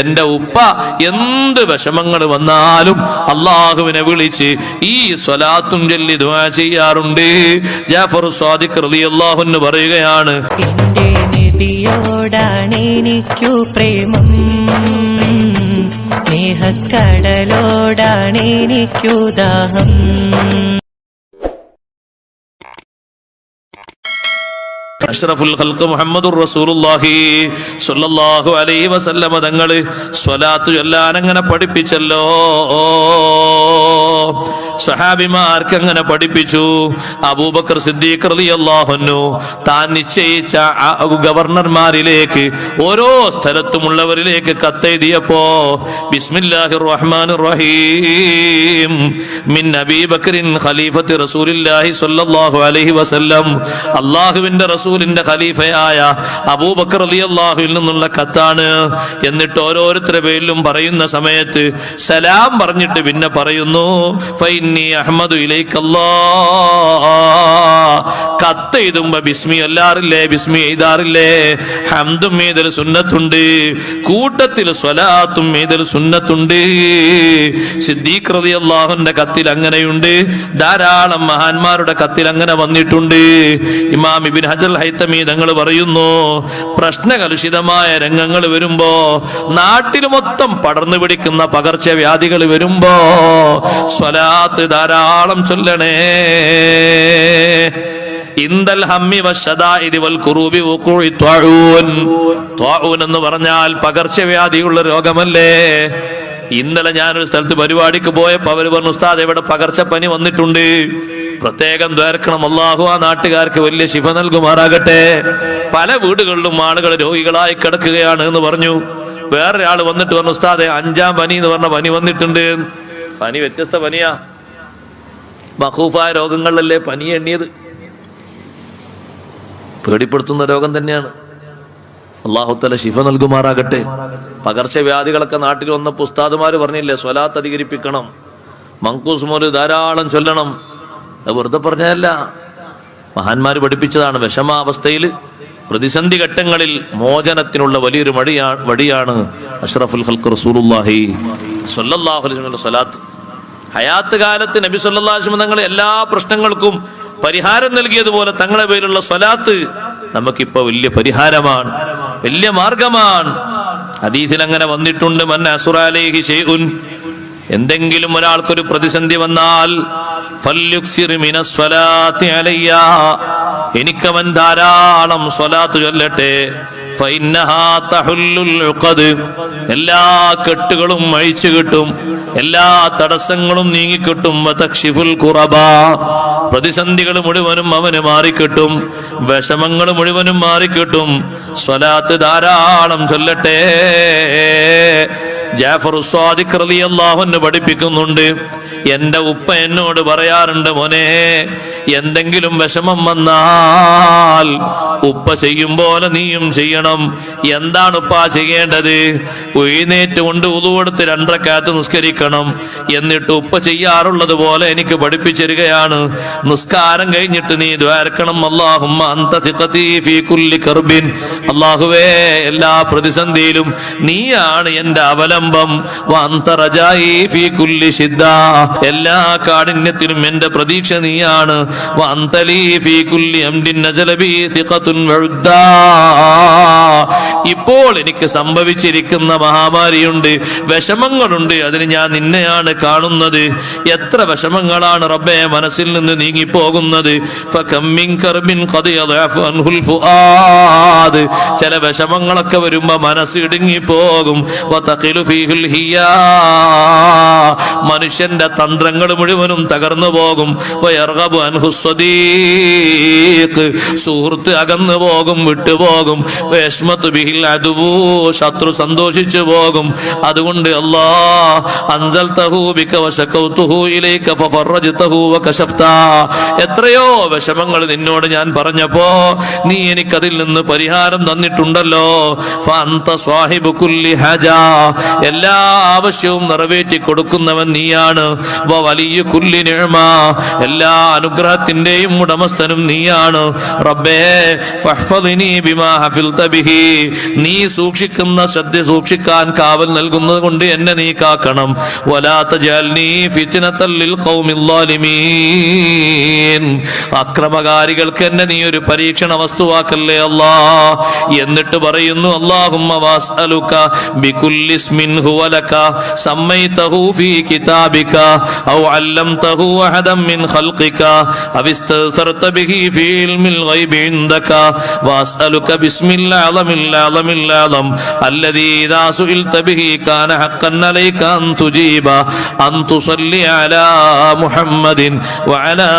എന്റെ ഉപ്പ എന്ത് വിഷമങ്ങൾ വന്നാലും അള്ളാഹുവിനെ വിളിച്ച് ഈ സ്വലാത്തും ചൊല്ലി ദുആ ചെയ്യാറുണ്ട്. ജാഫർ സ്വാദിഖ് റളിയല്ലാഹു അൻഹു പറയുകയാണ്, എന്റെ നബിയോടാണ് എനിക്കു പ്രേമം, സ്നേഹക്കടലോടാണ് എനിക്കു ദാഹം. അഷ്റഫുൽ ഖൽഖ് മുഹമ്മദുർ റസൂലുള്ളാഹി സ്വല്ലല്ലാഹു അലൈഹി വസല്ലമ തങ്ങള് സ്വലാത്ത് ചൊല്ലാൻ അങ്ങനെ പഠിപ്പിച്ചല്ലോ. സഹാബിമാർക്ക് അങ്ങനെ പഠിപ്പിച്ചു. അബൂബക്കർ സിദ്ദീഖ് റളിയല്ലാഹു അൻഹു താൻ നിശ്ചയിച്ച ഗവർണർമാരിലേക്ക്, ഓരോ സ്ഥലത്തുമുള്ളവരിലേക്ക് കത്തെഴുതിയപ്പോ ബിസ്മില്ലാഹിർ റഹ്മാനിർ റഹീം മിൻ അബീ ബക്രിൻ ഖലീഫത്തി റസൂലില്ലാഹി സ്വല്ലല്ലാഹു അലൈഹി വസല്ലം, അല്ലാഹുവിന്റെ റസൂലിന്റെ ഖലീഫയായ അബൂബക്കർ റളിയല്ലാഹുവിൽ നിന്നുള്ള കത്താണ്. എന്നിട്ട് ഓരോരുത്തരുടെ പേരിലും പറയുന്ന സമയത്ത് സലാം പറഞ്ഞിട്ട് പിന്നെ പറയുന്നു, ഫഇന്നി അഹ്മദു ഇലൈക്കല്ലാഹ്. കത്ത് എഴുതുമ്പോ ബിസ്മി അല്ലാറില്ലേ, ബിസ്മി എഴുതാറില്ലേ? ഹംദും എഴുതൽ സുന്നത്തുണ്ട്, കൂട്ടത്തിൽ സ്വലാത്തും എഴുതൽ സുന്നത്തുണ്ട്. സിദ്ദീഖ് റളിയല്ലാഹുവിന്റെ കത്തിൽ അങ്ങനെയുണ്ട്, ധാരാളം മഹാന്മാരുടെ കത്തിൽ അങ്ങനെ വന്നിട്ടുണ്ട്. ഇമാം ഇബ്നു ഹജർ ഹൈതമി തങ്ങൾ പറയുന്നു, പ്രശ്നകലുഷിതമായ രംഗങ്ങൾ വരുമ്പോ, നാട്ടിൽ മൊത്തം പടർന്നു പിടിക്കുന്ന പകർച്ചവ്യാധികൾ വരുമ്പോ സ്വലാത്ത് ധാരാളം ചൊല്ലണേ. ഇൻദൽ ഹമ്മി വശദാഇദി വൽ ഖുറൂബി വഖൂഇ ത്വാഊൻ. ത്വാഊൻ എന്ന് പറഞ്ഞാൽ പകർച്ചവ്യാധിയുള്ള രോഗമല്ലേ? ഇന്നലെ ഞാനൊരു സ്ഥലത്ത് പരിപാടിക്ക് പോയപ്പോ അവര് പറഞ്ഞു, ഉസ്താദ് ഇവിടെ പകർച്ചപ്പനി വന്നിട്ടുണ്ട്, പ്രത്യേകം ദ്വാരക്കണം, അല്ലാഹു ആ നാട്ടുകാർക്ക് വലിയ ശിഫ നൽകുമാറാകട്ടെ. പല വീടുകളിലും ആളുകൾ രോഗികളായി കിടക്കുകയാണ് എന്ന് പറഞ്ഞു. വേറൊരാൾ വന്നിട്ട് പറഞ്ഞു, ഉസ്താദെ 5ാം പനി എന്ന് പറഞ്ഞ പനി വന്നിട്ടുണ്ട്. പനി വ്യത്യസ്ത പനിയാ, മഖൂഫായ രോഗങ്ങളിലല്ലേ പനി എണ്ണിയത്. പേടിപ്പെടുത്തുന്ന രോഗം തന്നെയാണ്. അല്ലാഹു തആല ശിഫ നൽകുമാറാകട്ടെ. പകർച്ചവ്യാധികളൊക്കെ നാട്ടിൽ വന്നപ്പോൾ ഉസ്താദുമാര് പറഞ്ഞില്ലേ, സ്വലാത്ത് അധികരിപ്പിക്കണം, മങ്കൂസ് മോല് ധാരാളം ചൊല്ലണം. അത് വെറുതെ പറഞ്ഞതല്ല, മഹാന്മാര് പഠിപ്പിച്ചതാണ്. വിഷമാവസ്ഥയിൽ, പ്രതിസന്ധി ഘട്ടങ്ങളിൽ മോചനത്തിനുള്ള വലിയൊരു വഴിയാണ് അഷ്റഫുൽ ഖൽഖ് റസൂലുള്ളാഹി സ്വല്ലല്ലാഹു അലൈഹി വസല്ലം സ്വലാത്ത്. ഹയാത്ത് കാലത്ത് നബി സല്ലല്ലാഹു അലൈഹി വസല്ലം തങ്ങൾ എല്ലാ പ്രശ്നങ്ങൾക്കും പരിഹാരം നൽകിയതുപോലെ തങ്ങളെ പേരുള്ള സ്വലാത്ത് നമുക്കിപ്പോ വലിയ പരിഹാരമാണ്, വലിയ മാർഗമാണ്. ഹദീസിൽ അങ്ങനെ വന്നിട്ടുണ്ട്, മൻ അസ്റ അലൈഹി ശൈഉൻ, എന്തെങ്കിലും ഒരാൾക്കൊരു പ്രതിസന്ധി വന്നാൽ ഫല്യുക്സിർ മിനസ് സ്വലാത്തി അലയ്യ, എനിക്കവൻ ധാരാളം സ്വലാത്ത് ചൊല്ലട്ടെ. ഫഇന്നഹാ തഹുല്ലുൽ ഉഖദ്, എല്ലാ കെട്ടുകളും അഴിച്ചു കിട്ടും, എല്ലാ തടസ്സങ്ങളും നീങ്ങിക്കിട്ടും. വതക്ഷിഫുൽ ഖുറബാ, പ്രതിസന്ധികൾ മുഴുവനും അവന് മാറിക്കിട്ടും, വിഷമങ്ങൾ മുഴുവനും മാറിക്കിട്ടും. സ്വലാത്ത് ധാരാളം ചൊല്ലട്ടെ. ജാഫർ സ്വാദിഖ് റളിയല്ലാഹു അൻഹു പഠിപ്പിക്കുന്നുണ്ട്, എന്റെ ഉപ്പ എന്നോട് പറയാറുണ്ട്, മോനെ എന്തെങ്കിലും വിഷമം വന്നാൽ ഉപ്പ ചെയ്യും പോലെ നീയും ചെയ്യണം. എന്താണ് ഉപ്പ ചെയ്യേണ്ടത്? എഴുന്നേറ്റ് കൊണ്ട് ഉളു കൊടുത്ത് 2 റക്അത്ത് നിസ്കരിക്കണം. എന്നിട്ട് ഉപ്പ ചെയ്യാറുള്ളത് പോലെ എനിക്ക് പഠിപ്പിച്ചിരിക്കുകയാണ്, നിസ്കാരം കഴിഞ്ഞിട്ട് നീ ദ്വാരക്കണം, അല്ലാഹുമ്മ അൻത തിഖതി ഫീ കുല്ലി കർബിൻ, അല്ലാഹുവേ എല്ലാ പ്രതിസന്ധിയിലും നീയാണ് എന്റെ അവലംബം. വ അൻത റജായി ഫീ കുല്ലി ശിദ്ദ, എല്ലാ കാഠിന്യത്തിലും എന്റെ പ്രതീക്ഷ നീയാണ്. വ അൻത ലീ ഫീ കുല്ലി അംരിൻ നസല ബി തിഖതുൻ വഉദ്ദാ, ഇപ്പോൾ എനിക്ക് സംഭവിച്ചിരിക്കുന്ന മഹാമാരിയുണ്ട്, വിഷമങ്ങളുണ്ട്, അതിന് ഞാൻ നിന്നെയാണ് കാണുന്നത്. എത്ര വിഷമങ്ങളാണ് റബ്ബേ മനസ്സിൽ നിന്ന് നീങ്ങിപ്പോകുന്നത്. ഫകം മിൻ കർബിൻ ഖദ് യദഅഫു അൻഹുൽ ഫുആദ്, ചില വിഷമങ്ങളൊക്കെ വരുമ്പോ മനസ്സ് ഇടുങ്ങിപ്പോകും. വതഖിലു ഫീഹിൽ ഹിയാ, മനുഷ്യന്റെ തന്ത്രങ്ങൾ മുഴുവനും തകർന്നു പോകും. വയർഗബു അൻഹു സ്വദീഖ്, സുഹൃത്ത് അകന്നു പോകും, വിട്ടുപോകും. വയസ്മതു ബിഹിൽ അദുവു, ശത്രു സന്തോഷിച്ചു പോകും. അതുകൊണ്ട് അല്ലാഹ് അൻസൽതഹു ബിക വശകൗതുഹു ഇലൈക ഫഫറജ്തഹു വകശഫ്ത, എത്രയോ വിഷമങ്ങൾ നിന്നോട് ഞാൻ പറഞ്ഞപ്പോ നീ എനിക്കതിൽ നിന്ന് പരിഹാരം തന്നിട്ടുണ്ടല്ലോ. ഫഅൻത സ്വാഹിബു കുല്ലി ഹജ, എല്ലാ ആവശ്യവും നിറവേറ്റി കൊടുക്കുന്നവൻ നീയാണ്. വലിയ കുല്ലി നിഅമ, എല്ലാ അനുഗ്രഹത്തിന്റെയും ഉടമസ്ഥനും നീയാണ്. റബ്ബേ ഫഹ്ഫദ്നി ബിമാ ഹഫിൽത ബിഹി, നീ സൂക്ഷിക്കുന്ന ശ്രദ്ധ സൂക്ഷിക്കാൻ കാവൽ നൽകുന്നത് കൊണ്ട് എന്നെ നീ കാക്കണം. വലാ തജഅൽനി ഫിത്നതൽ ലിൽ ഖൗമിൽ ളാലിമീൻ, അക്രമകാരികൾക്ക് എന്നെ നീ ഒരു പരീക്ഷണ വസ്തുവാക്കല്ലേ അല്ലാ. എന്നിട്ട് പറയുന്നു, അല്ലാഹുമ്മ വസ്അലുക ബികുല്ലി ഇസ്മിൻ ഹുവ ലക സമ്മൈതഹു ഫീ കിതാബിക ഔ അല്ലംതഹു അഹദൻ മിൻ ഖൽഖിക ഔ ഇസ്തഅ്സർത ബിഹി ഫീ ഇൽമിൽ ഗൈബി ഇൻദക വസ്അലുക ബിസ്മിൽ അഅ്ലമിൽ അഅ്ലമിൽ അഅ്ലം അല്ലദീ ഇദാ സുഇൽത ബിഹി കാന ഹഖ്ഖൻ അലൈക അൻ തുജീബ അൻ തുസല്ലി അലാ മുഹമ്മദിൻ വഅലാ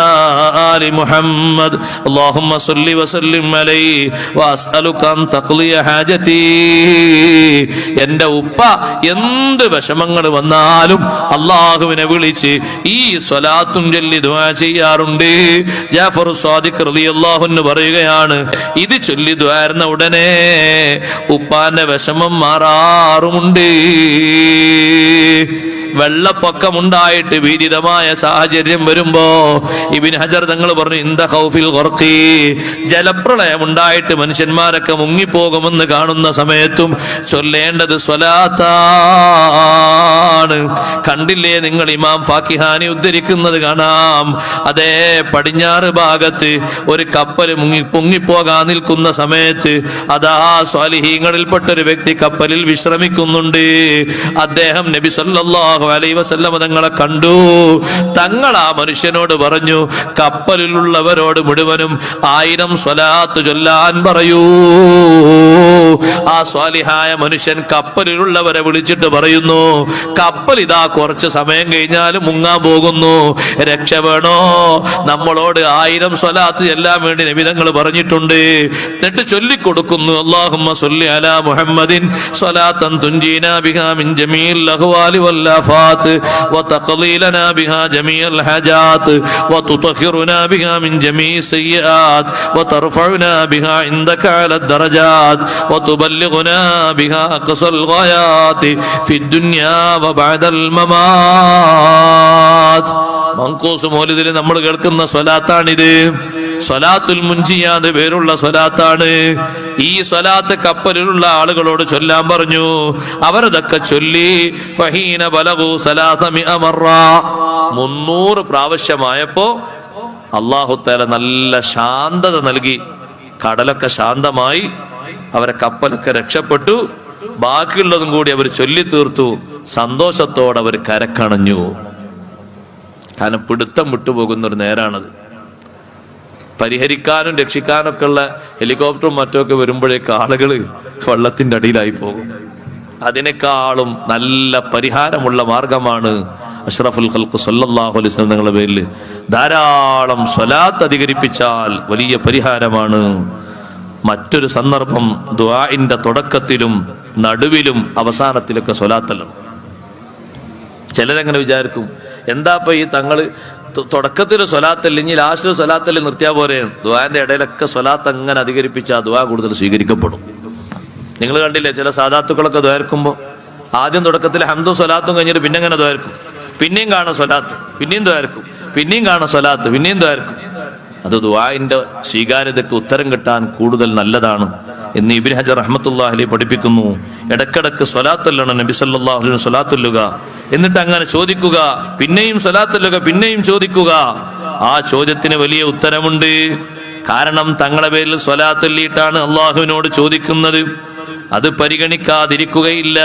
ആലി മുഹമ്മദ് അല്ലാഹുമ്മ സല്ലി വസല്ലിം അലൈഹി വഅസ്അലുക അൻ തഖ്ലിയ ഹാജതി. എന്റെ ഉപ്പ എന്ത് വിഷമങ്ങൾ വന്നാലും അള്ളാഹുവിനെ വിളിച്ച് ഈ സ്വലാത്തും ചൊല്ലി ദുആ ചെയ്യാറുണ്ട്. ജാഫർ സ്വാദിഖ് റളിയല്ലാഹു അൻഹു പറയുകയാണ്, ഇത് ചൊല്ലി ദുആർന്ന ഉടനെ ഉപ്പാന്റെ വിഷമം മാറാറുമുണ്ട്. വെള്ളപ്പൊക്കമുണ്ടായിട്ട് ഭീതിതമായ സാഹചര്യം വരുമ്പോ ഇബ്നു ഹജർ തങ്ങൾ പറഞ്ഞു, ഇന്ദ ഖൗഫിൽ ഖർഖി, ജലപ്രളയം ഉണ്ടായിട്ട് മനുഷ്യന്മാരൊക്കെ മുങ്ങിപ്പോകുമെന്ന് കാണുന്ന സമയത്തും ചൊല്ലേണ്ടത് സ്വലാത്താണ്. കണ്ടില്ലേ നിങ്ങൾ, ഇമാം ഫാക്കിഹാനി ഉദ്ധരിക്കുന്നത് കാണാം. അതേ പടിഞ്ഞാറ് ഭാഗത്ത് ഒരു കപ്പൽ പൊങ്ങിപ്പോകാൻ നിൽക്കുന്ന സമയത്ത് അതാ സ്വാലിഹീങ്ങളിൽപ്പെട്ട ഒരു വ്യക്തി കപ്പലിൽ വിശ്രമിക്കുന്നുണ്ട്. അദ്ദേഹം നബി സല്ലല്ലാഹു അലൈഹി വസല്ലം തങ്ങളെ കണ്ടു. തങ്ങൾ ആ മനുഷ്യനോട് പറഞ്ഞു, കപ്പലിലുള്ളവരോട് മുഴുവനും 1000 സ്വലാത്ത് ചൊല്ലാൻ പറയൂ. ആ സ്വാലിഹായ മനുഷ്യൻ കപ്പലിലുള്ളവരെ വിളിച്ചിട്ട് പറയുന്നു, കപ്പൽ ഇതാ കുറച്ച് സമയം കഴിഞ്ഞാൽ മുങ്ങാൻ പോകുന്നു, രക്ഷ വേണോ? നമ്മളോട് 1000 സ്വലാത്ത് ചെല്ലാൻ വേണ്ടി നബി തങ്ങൾ പറഞ്ഞിട്ടുണ്ട്. എന്നിട്ട് ചൊല്ലിക്കൊടുക്കുന്നു, അല്ലാഹുമ്മ സ്വല്ലി അലാ മുഹമ്മദിൻ സ്വലാത്തൻ തുൻജീനാ ബിഹാ മിൻ ജമീൽ അഹ്വാലി വൽ ആഫാത്ത് വതഖ്ളീ ലനാ ബിഹാ ജമീഅൽ ഹജാത്ത് വതുതഹിറുനാ ബിഹാ മിൻ ജമീഇ സയ്യിആത്ത് വതർഫഉനാ ബിഹാ ഇൻദക അല ദറജാത്ത് വതുബല്ലിഗുനാ ബിഹാ അഖ്സൽ ഗായാത്തി ഫിദ്ദുനിയാ വബഅദൽ മമാത്ത്. മൻഖൂസ് മൗലിദിൽ നമ്മൾ കേൾക്കുന്ന സ്വലാത്താണിത്. സ്വലാത്തുൽ മുൻജിയാന്ന് പേരുള്ള സ്വലാത്താണ്. ഈ സ്വലാത്ത് കപ്പലിലുള്ള ആളുകളോട് ചൊല്ലാൻ പറഞ്ഞു. അവരതൊക്കെ ചൊല്ലി ഫഹീന ബലഗു 300 മറ, 300 പ്രാവശ്യമായപ്പോ അല്ലാഹു തആല നല്ല ശാന്തത നൽകി. കടലൊക്കെ ശാന്തമായി, അവരെ കപ്പലൊക്കെ രക്ഷപ്പെട്ടു. ബാക്കിയുള്ളതും കൂടി അവർ ചൊല്ലി തീർത്തു. സന്തോഷത്തോടെ അവർ കരക്കണഞ്ഞു. കാരണം പിടുത്തം വിട്ടുപോകുന്ന ഒരു നേരാണത്. പരിഹരിക്കാനും രക്ഷിക്കാനൊക്കെ ഉള്ള ഹെലികോപ്റ്ററും മറ്റൊക്കെ വരുമ്പോഴേക്ക് ആളുകൾ വെള്ളത്തിന്റെ അടിയിലായി പോകും. അതിനേക്കാളും നല്ല പരിഹാരമുള്ള മാർഗമാണ് അഷ്റഫുൽ ഖൽഖ് സല്ലല്ലാഹു അലൈഹി വസല്ലം തങ്ങളുടെ പേരിൽ ധാരാളം സ്വലാത്ത് അധികരിപ്പിച്ചാൽ വലിയ പരിഹാരമാണ്. മറ്റൊരു സന്ദർഭം, ദുആഇന്റെ തുടക്കത്തിലും നടുവിലും അവസാനത്തിലൊക്കെ സ്വലാത്തല്ല. ചിലരെങ്ങനെ വിചാരിക്കും, എന്താ ഈ തങ്ങള് തുടക്കത്തിൽ സ്വലാത്തല്ല, ഇനി ലാസ്റ്റിൽ സ്വലാത്തല്ല നിർത്തിയാൽ പോരെ? ദുആന്റെ ഇടയിലൊക്കെ സ്വലാത്ത് അങ്ങനെ അധികരിപ്പിച്ചാൽ ദുആ കൂടുതൽ സ്വീകരിക്കപ്പെടും. നിങ്ങൾ കണ്ടില്ലേ, ചില സാദാത്തുക്കളൊക്കെ ദ്വാർക്കുമ്പോൾ ആദ്യം തുടക്കത്തിൽ ഹംദും സ്വലാത്തും കഴിഞ്ഞിട്ട് പിന്നെ അങ്ങനെ ദ്വാർക്കും, പിന്നെയും കാണും സ്വലാത്ത്, പിന്നെയും ദ്വാർക്കും, പിന്നെയും കാണും സ്വലാത്ത്, പിന്നെയും ദ്വാർക്കും. അത് ദുആഇന്റെ സ്വീകാര്യതയ്ക്ക് ഉത്തരം കിട്ടാൻ കൂടുതൽ നല്ലതാണ് എന്ന് ഇബ്നു ഹജർ റഹ്മത്തുള്ളാഹി അലൈഹി പഠിപ്പിക്കുന്നു. ഇടക്കിടക്ക് സ്വലാത്തല്ലണം, നബി സല്ലല്ലാഹു അലൈഹി വസല്ലം സ്വലാത്തുല്ലുക, എന്നിട്ട് അങ്ങനെ ചോദിക്കുക, പിന്നെയും സ്വലാത്തുല്ലുക, പിന്നെയും ചോദിക്കുക. ആ ചോദ്യത്തിന് വലിയ ഉത്തരമുണ്ട്. കാരണം തങ്ങളുടെ പേരിൽ സ്വലാത്തുല്ലിയിട്ടാണ് അള്ളാഹുവിനോട് ചോദിക്കുന്നത്. അത് പരിഗണിക്കാതിരിക്കുകയില്ല.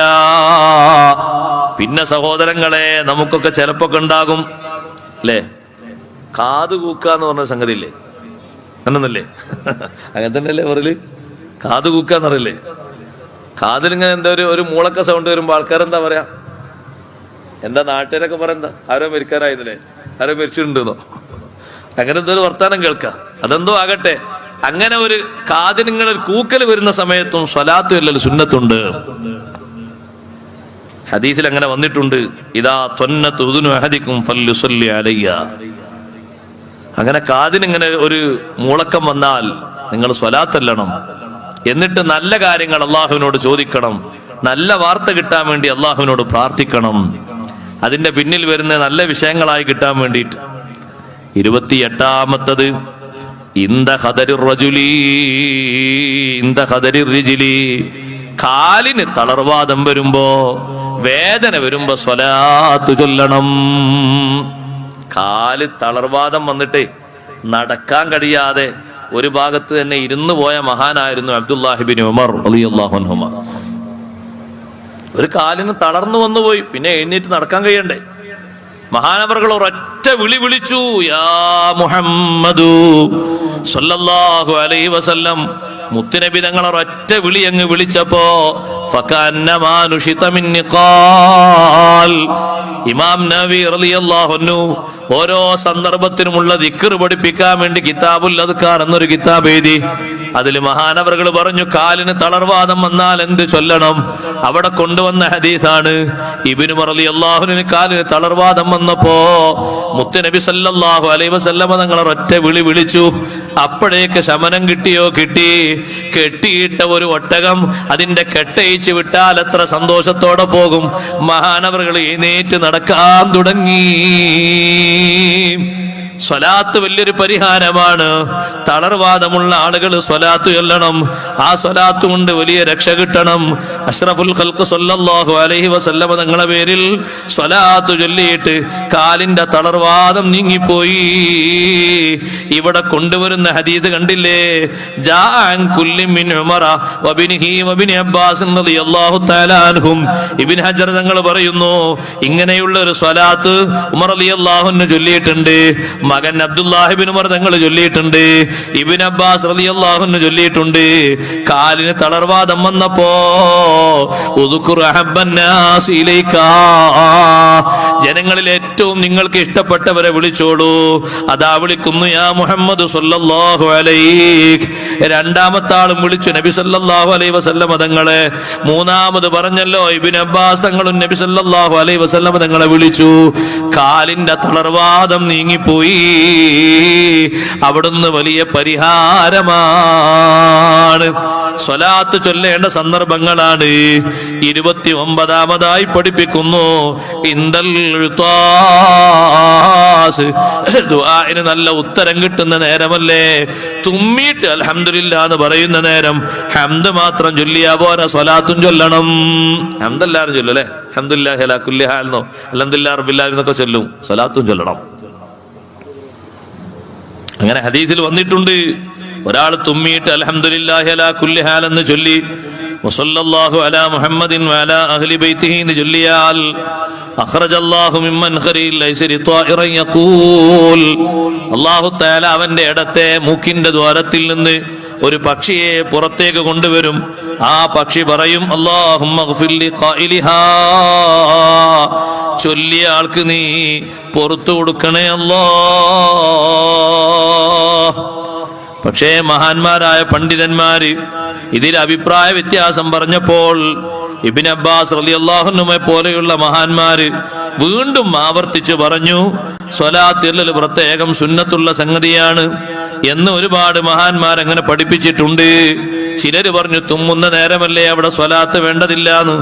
പിന്നെ സഹോദരങ്ങളെ, നമുക്കൊക്കെ ചിലപ്പൊക്കെ ഉണ്ടാകും അല്ലേ, കാത് കൂക്ക എന്ന് പറഞ്ഞ സംഗതി ഇല്ലേ, അങ്ങനല്ലേ? അങ്ങനെ തന്നെയല്ലേ പറയല്, കാത് കൂക്കാന്ന് പറയില്ലേ? കാതിലിങ്ങനെ എന്താ ഒരു മൂളക്ക സൗണ്ട് വരുമ്പോ ആൾക്കാരെന്താ പറയാ, എന്താ നാട്ടുകാരൊക്കെ പറയാ, ആരോ മരിക്കാനായിരുന്നില്ലേ, ആരോ മരിച്ചിട്ടുണ്ടെന്നോ, അങ്ങനെ എന്തോ ഒരു വർത്താനം കേൾക്കാം. അതെന്തോ ആകട്ടെ, അങ്ങനെ ഒരു കാതിനിങ്ങനെ ഒരു കൂക്കൽ വരുന്ന സമയത്തും സ്വലാത്തും ഇല്ലല്ലോ, സുന്നത്തുണ്ട്. ഹദീസിൽ അങ്ങനെ വന്നിട്ടുണ്ട്, ഇദാ ത്വന്നതു ഉദുനു അഹദികും ഫല്യുസല്ലി അലയ്യ. അങ്ങനെ കാതിനിങ്ങനെ ഒരു മൂളക്കം വന്നാൽ നിങ്ങൾ സ്വലാത്തല്ലണം. എന്നിട്ട് നല്ല കാര്യങ്ങൾ അള്ളാഹുവിനോട് ചോദിക്കണം. നല്ല വാർത്ത കിട്ടാൻ വേണ്ടി അള്ളാഹുവിനോട് പ്രാർത്ഥിക്കണം. അതിന്റെ പിന്നിൽ വരുന്ന നല്ല വിഷയങ്ങളായി കിട്ടാൻ വേണ്ടിയിട്ട്. 28ാമത്തത് കാലിന് തളർവാദം വരുമ്പോ, വേദന വരുമ്പോ സ്വലാത്ത് ചൊല്ലണം. കാല് തളർവാദം വന്നിട്ടേ നടക്കാൻ കഴിയാതെ ഒരു ഭാഗത്ത് തന്നെ ഇരുന്നു പോയ മഹാനായിരുന്നു അബ്ദുല്ലാഹിബിൻ ഉമർ റളിയല്ലാഹു അൻഹുമ. ഒരു കാലിന് തളർന്നു വന്നുപോയി, പിന്നെ എഴുന്നേറ്റ് നടക്കാൻ കഴിയണ്ടേ. മഹാനവറുകൾ ഒരൊറ്റ വിളി വിളിച്ചു, യാ മുഹമ്മദു സ്വല്ലല്ലാഹു അലൈഹി വസല്ലം. മുത്തുനബി തങ്ങൾ ഒരൊറ്റ വിളി അങ്ങ് വിളിച്ചപ്പോ ഫകഅന്നമാ നുശിത മിൻ നിഖാൽ. ഇമാം നവവി റളിയല്ലാഹു അൻഹു ഓരോ സന്ദർഭത്തിനുമുള്ള ദിക്ർ പഠിപ്പിക്കാൻ വേണ്ടി കിതാബുൽ അദ്കാർ എന്നൊരു കിതാബ് എഴുതി. അതിൽ മഹാനവറുകൾ പറഞ്ഞു, കാലിന് തളർവാദം വന്നാൽ എന്ത് ചൊല്ലണം. അവിടെ കൊണ്ടുവന്ന ഹദീസാണ്. ഇബ്നു ഉമർ റളിയല്ലാഹു അൻഹു കാലിന് തളർവാദം വന്നപ്പോ മുത്തുനബി സല്ലല്ലാഹു അലൈഹി വസല്ലം തങ്ങൾ ഒരൊറ്റ വിളി വിളിച്ചു. അപ്പോഴേക്ക് ശമനം കിട്ടിയോ? കിട്ടി. കെട്ടിയിട്ട ഒരു ഒട്ടകം അതിന്റെ കെട്ടയിച്ച് വിട്ടാൽ എത്ര സന്തോഷത്തോടെ പോകും. മഹാനവറുകൾ എഴുന്നേറ്റ് നടക്കാൻ തുടങ്ങി. സ്വലാത്ത് വലിയൊരു പരിഹാരമാണ്. തളർവാദമുള്ള ആളുകൾ സ്വലാത്ത് ചൊല്ലണം. ആ സ്വലാത്ത് കൊണ്ട് വലിയ രക്ഷ കിട്ടണം. അഷ്റഫുൽ ഖൽഖ് സ്വല്ലല്ലാഹു അലൈഹി വസല്ലം തങ്ങളുടെ പേരിൽ സ്വലാത്ത് ചൊല്ലിയിട്ട് കാലിന്റെ തളർവാദം നീങ്ങിപ്പോയി. ഇവിടെ കൊണ്ടുവരുന്ന ഹദീസ് കണ്ടില്ലേ? ജാഅൻ കുല്ലി മിൻ ഉമറ വബിനിഹി വബിനി അബ്ബാസ് റളിയല്ലാഹു തആല അൻഹും. ഇബ്നു ഹജർ തങ്ങൾ പറയുന്നു, ഇങ്ങനെയുള്ള ഒരു സ്വലാത്ത് ഉമർ റളിയല്ലാഹു അൻഹു ചൊല്ലിയിട്ടുണ്ട്, മകൻ അബ്ദുല്ലാഹിബ്നു ഉമർ തങ്ങൾ ചൊല്ലിയിട്ടുണ്ട്, ഇബ്നു അബ്ബാസ് റളിയല്ലാഹു അൻഹു ചൊല്ലിയിട്ടുണ്ട്. കാലിന് തളർവാദം വന്നപ്പോ ഉദ്കുർ അഹബ്ബന്നാസ് ഇലൈകാ, ജനങ്ങളിൽ ഏറ്റവും നിങ്ങൾക്ക് ഇഷ്ടപ്പെട്ടവരെ വിളിച്ചോളൂ. അതാ വിളിക്കുന്നു, യാ മുഹമ്മദ് സ്വല്ലല്ലാഹു അലൈഹി. രണ്ടാമത്തെ ആളും വിളിച്ചു, നബി സല്ലല്ലാഹു അലൈഹി വസല്ലം തങ്ങളെ. മൂന്നാമത് പറഞ്ഞല്ലോ, ഇബ്നു അബ്ബാസ് തങ്ങളും നബി സല്ലല്ലാഹു അലൈഹി വസല്ലം തങ്ങളെ വിളിച്ചു. കാലിന്റെ തളർവാദം നീങ്ങിപ്പോയി. അവിടുന്ന് വലിയ പരിഹാരമാണ്. സ്വലാത്ത് ചൊല്ലേണ്ട സന്ദർഭങ്ങളാണ്. 29ാമതായി പഠിപ്പിക്കുന്നു, ഇന്ദൽ ഇത്താസ്, ദുആഇന് നല്ല ഉത്തരം കിട്ടുന്ന നേരമല്ലേ. തുമ്മിയിട്ട് അൽഹംദുലില്ലാഹ് എന്ന് പറയുന്ന നേരം ഹംദ് മാത്രം ചൊല്ലിയാ പോരാ, സ്വലാത്തും ചൊല്ലണം. ഹംദ് എല്ലാവരും ചൊല്ലും അല്ലെ, അൽഹംദുലില്ലാഹി അലാ കുല്ലി ഹാൽ എന്നോ അൽഹംദുലില്ലാഹി റബ്ബിൽ ആലമീൻ എന്നൊക്കെ ചൊല്ലും. സ്വലാത്തും ചൊല്ലണം. അങ്ങനെ ഹദീസിൽ വന്നിട്ടുണ്ട്, ഒരാൾ തുമ്മിയിട്ട് അൽഹംദുലില്ലാഹി അലാ കുല്ലി ഹാൽ എന്ന് ചൊല്ലി വസല്ലല്ലാഹു അലാ മുഹമ്മദിൻ വഅലാ അഹ്ലി ബൈത്തിഹി എന്ന് ചൊല്ലിയാൽ അഖ്റജല്ലാഹു മിമ്മൻ ഖരീൽ ലൈസരി ത്വാഇറൻ യഖൂൽ, അല്ലാഹു തആല അവന്റെ ഇടത്തെ മൂക്കിന്റെ ദ്വാരത്തിൽ നിന്ന് ഒരു പക്ഷിയെ പുറത്തേക്ക് കൊണ്ടുവരും. ആ പക്ഷി പറയും, അല്ലാഹുമ്മ ഗ്ഫിർ ലി ഖായിലിഹാ, ചൊല്ലിയ ആൾക്ക് നീ പുറത്തു കൊടുക്കണേ അല്ലാഹ്. പക്ഷേ മഹാന്മാരായ പണ്ഡിതന്മാര് ഇതിൽ അഭിപ്രായ വ്യത്യാസം പറഞ്ഞപ്പോൾ ഇബ്നു അബ്ബാസ് റളിയല്ലാഹു അൻഹുമെ പോലെയുള്ള മഹാന്മാര് വീണ്ടും ആവർത്തിച്ചു പറഞ്ഞു, സ്വലാത്ത് പ്രത്യേകം സുന്നത്തുള്ള സംഗതിയാണ് എന്ന് ഒരുപാട് മഹാന്മാർ അങ്ങനെ പഠിപ്പിച്ചിട്ടുണ്ട്. ചിലര് പറഞ്ഞു തുമ്മുന്ന നേരമല്ലേ അവിടെ സ്വലാത്ത് വേണ്ടതില്ലാന്ന്.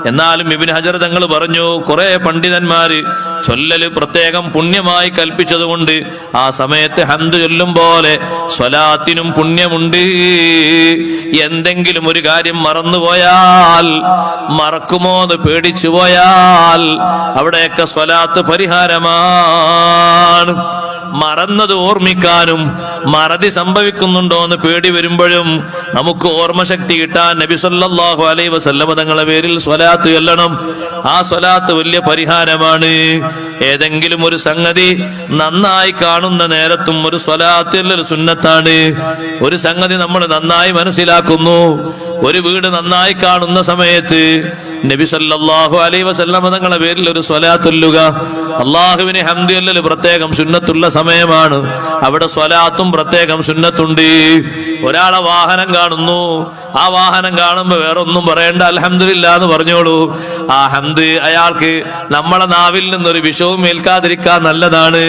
എന്നാലും ഇബ്നു ഹജർ തങ്ങൾ പറഞ്ഞു, കുറെ പണ്ഡിതന്മാര് ചൊല്ലല് പ്രത്യേകം പുണ്യമായി കൽപ്പിച്ചതുകൊണ്ട് ആ സമയത്ത് ഹംദ് ചൊല്ലും പോലെ സ്വലാത്തിനും പുണ്യമുണ്ട്. എന്തെങ്കിലും ഒരു കാര്യം മറന്നുപോയാൽ, മറക്കുമോ എന്ന് പേടിച്ചു പോയാൽ അവിടെയൊക്കെ സ്വലാത്ത് പരിഹാരമാണ്. മറന്നത് ഓർമ്മിക്കാനും മറതി സംഭവിക്കുന്നുണ്ടോ എന്ന് പേടി വരുമ്പോഴും നമുക്ക് ഓർമ്മശക്തി കിട്ടാൻ നബി സല്ലല്ലാഹു അലൈഹി വസല്ലം തങ്ങളുടെ പേരിൽ സ്വലാത്ത് ചൊല്ലണം. ആ സ്വലാത്ത് വലിയ പരിഹാരമാണ്. ഏതെങ്കിലും ഒരു സംഗതി നന്നായി കാണുന്ന നേരത്തും ഒരു സ്വലാത്ത് ചൊല്ലൽ സുന്നത്താണ്. ഒരു സംഗതി നമ്മൾ നന്നായി മനസ്സിലാക്കുന്നു, ഒരു വീട് നന്നായി കാണുന്ന സമയത്ത് നബി സല്ലല്ലാഹു അലൈഹി വസല്ലം തങ്ങളുടെ പേരിൽ ഒരു സ്വലാത്ത് ചൊല്ലുക. അല്ലാഹുവിനെ ഹംദ് ചൊല്ലൽ പ്രത്യേകം സുന്നത്തുള്ള സമയമാണ്. അവിടെ സ്വലാത്തും പ്രത്യേകം സുന്നത്തുണ്ട്. ഒരാളെ വാഹനം കാണുന്നു, ആ വാഹനം കാണുമ്പോ വേറൊന്നും പറയണ്ട, അൽഹംദുലില്ലാഹ് എന്ന് പറഞ്ഞോളൂ. ആ ഹംദ് അയാൾക്ക് നമ്മളെ നാവിൽ നിന്നൊരു വിഷവും ഏൽക്കാതിരിക്കാൻ നല്ലതാണ്.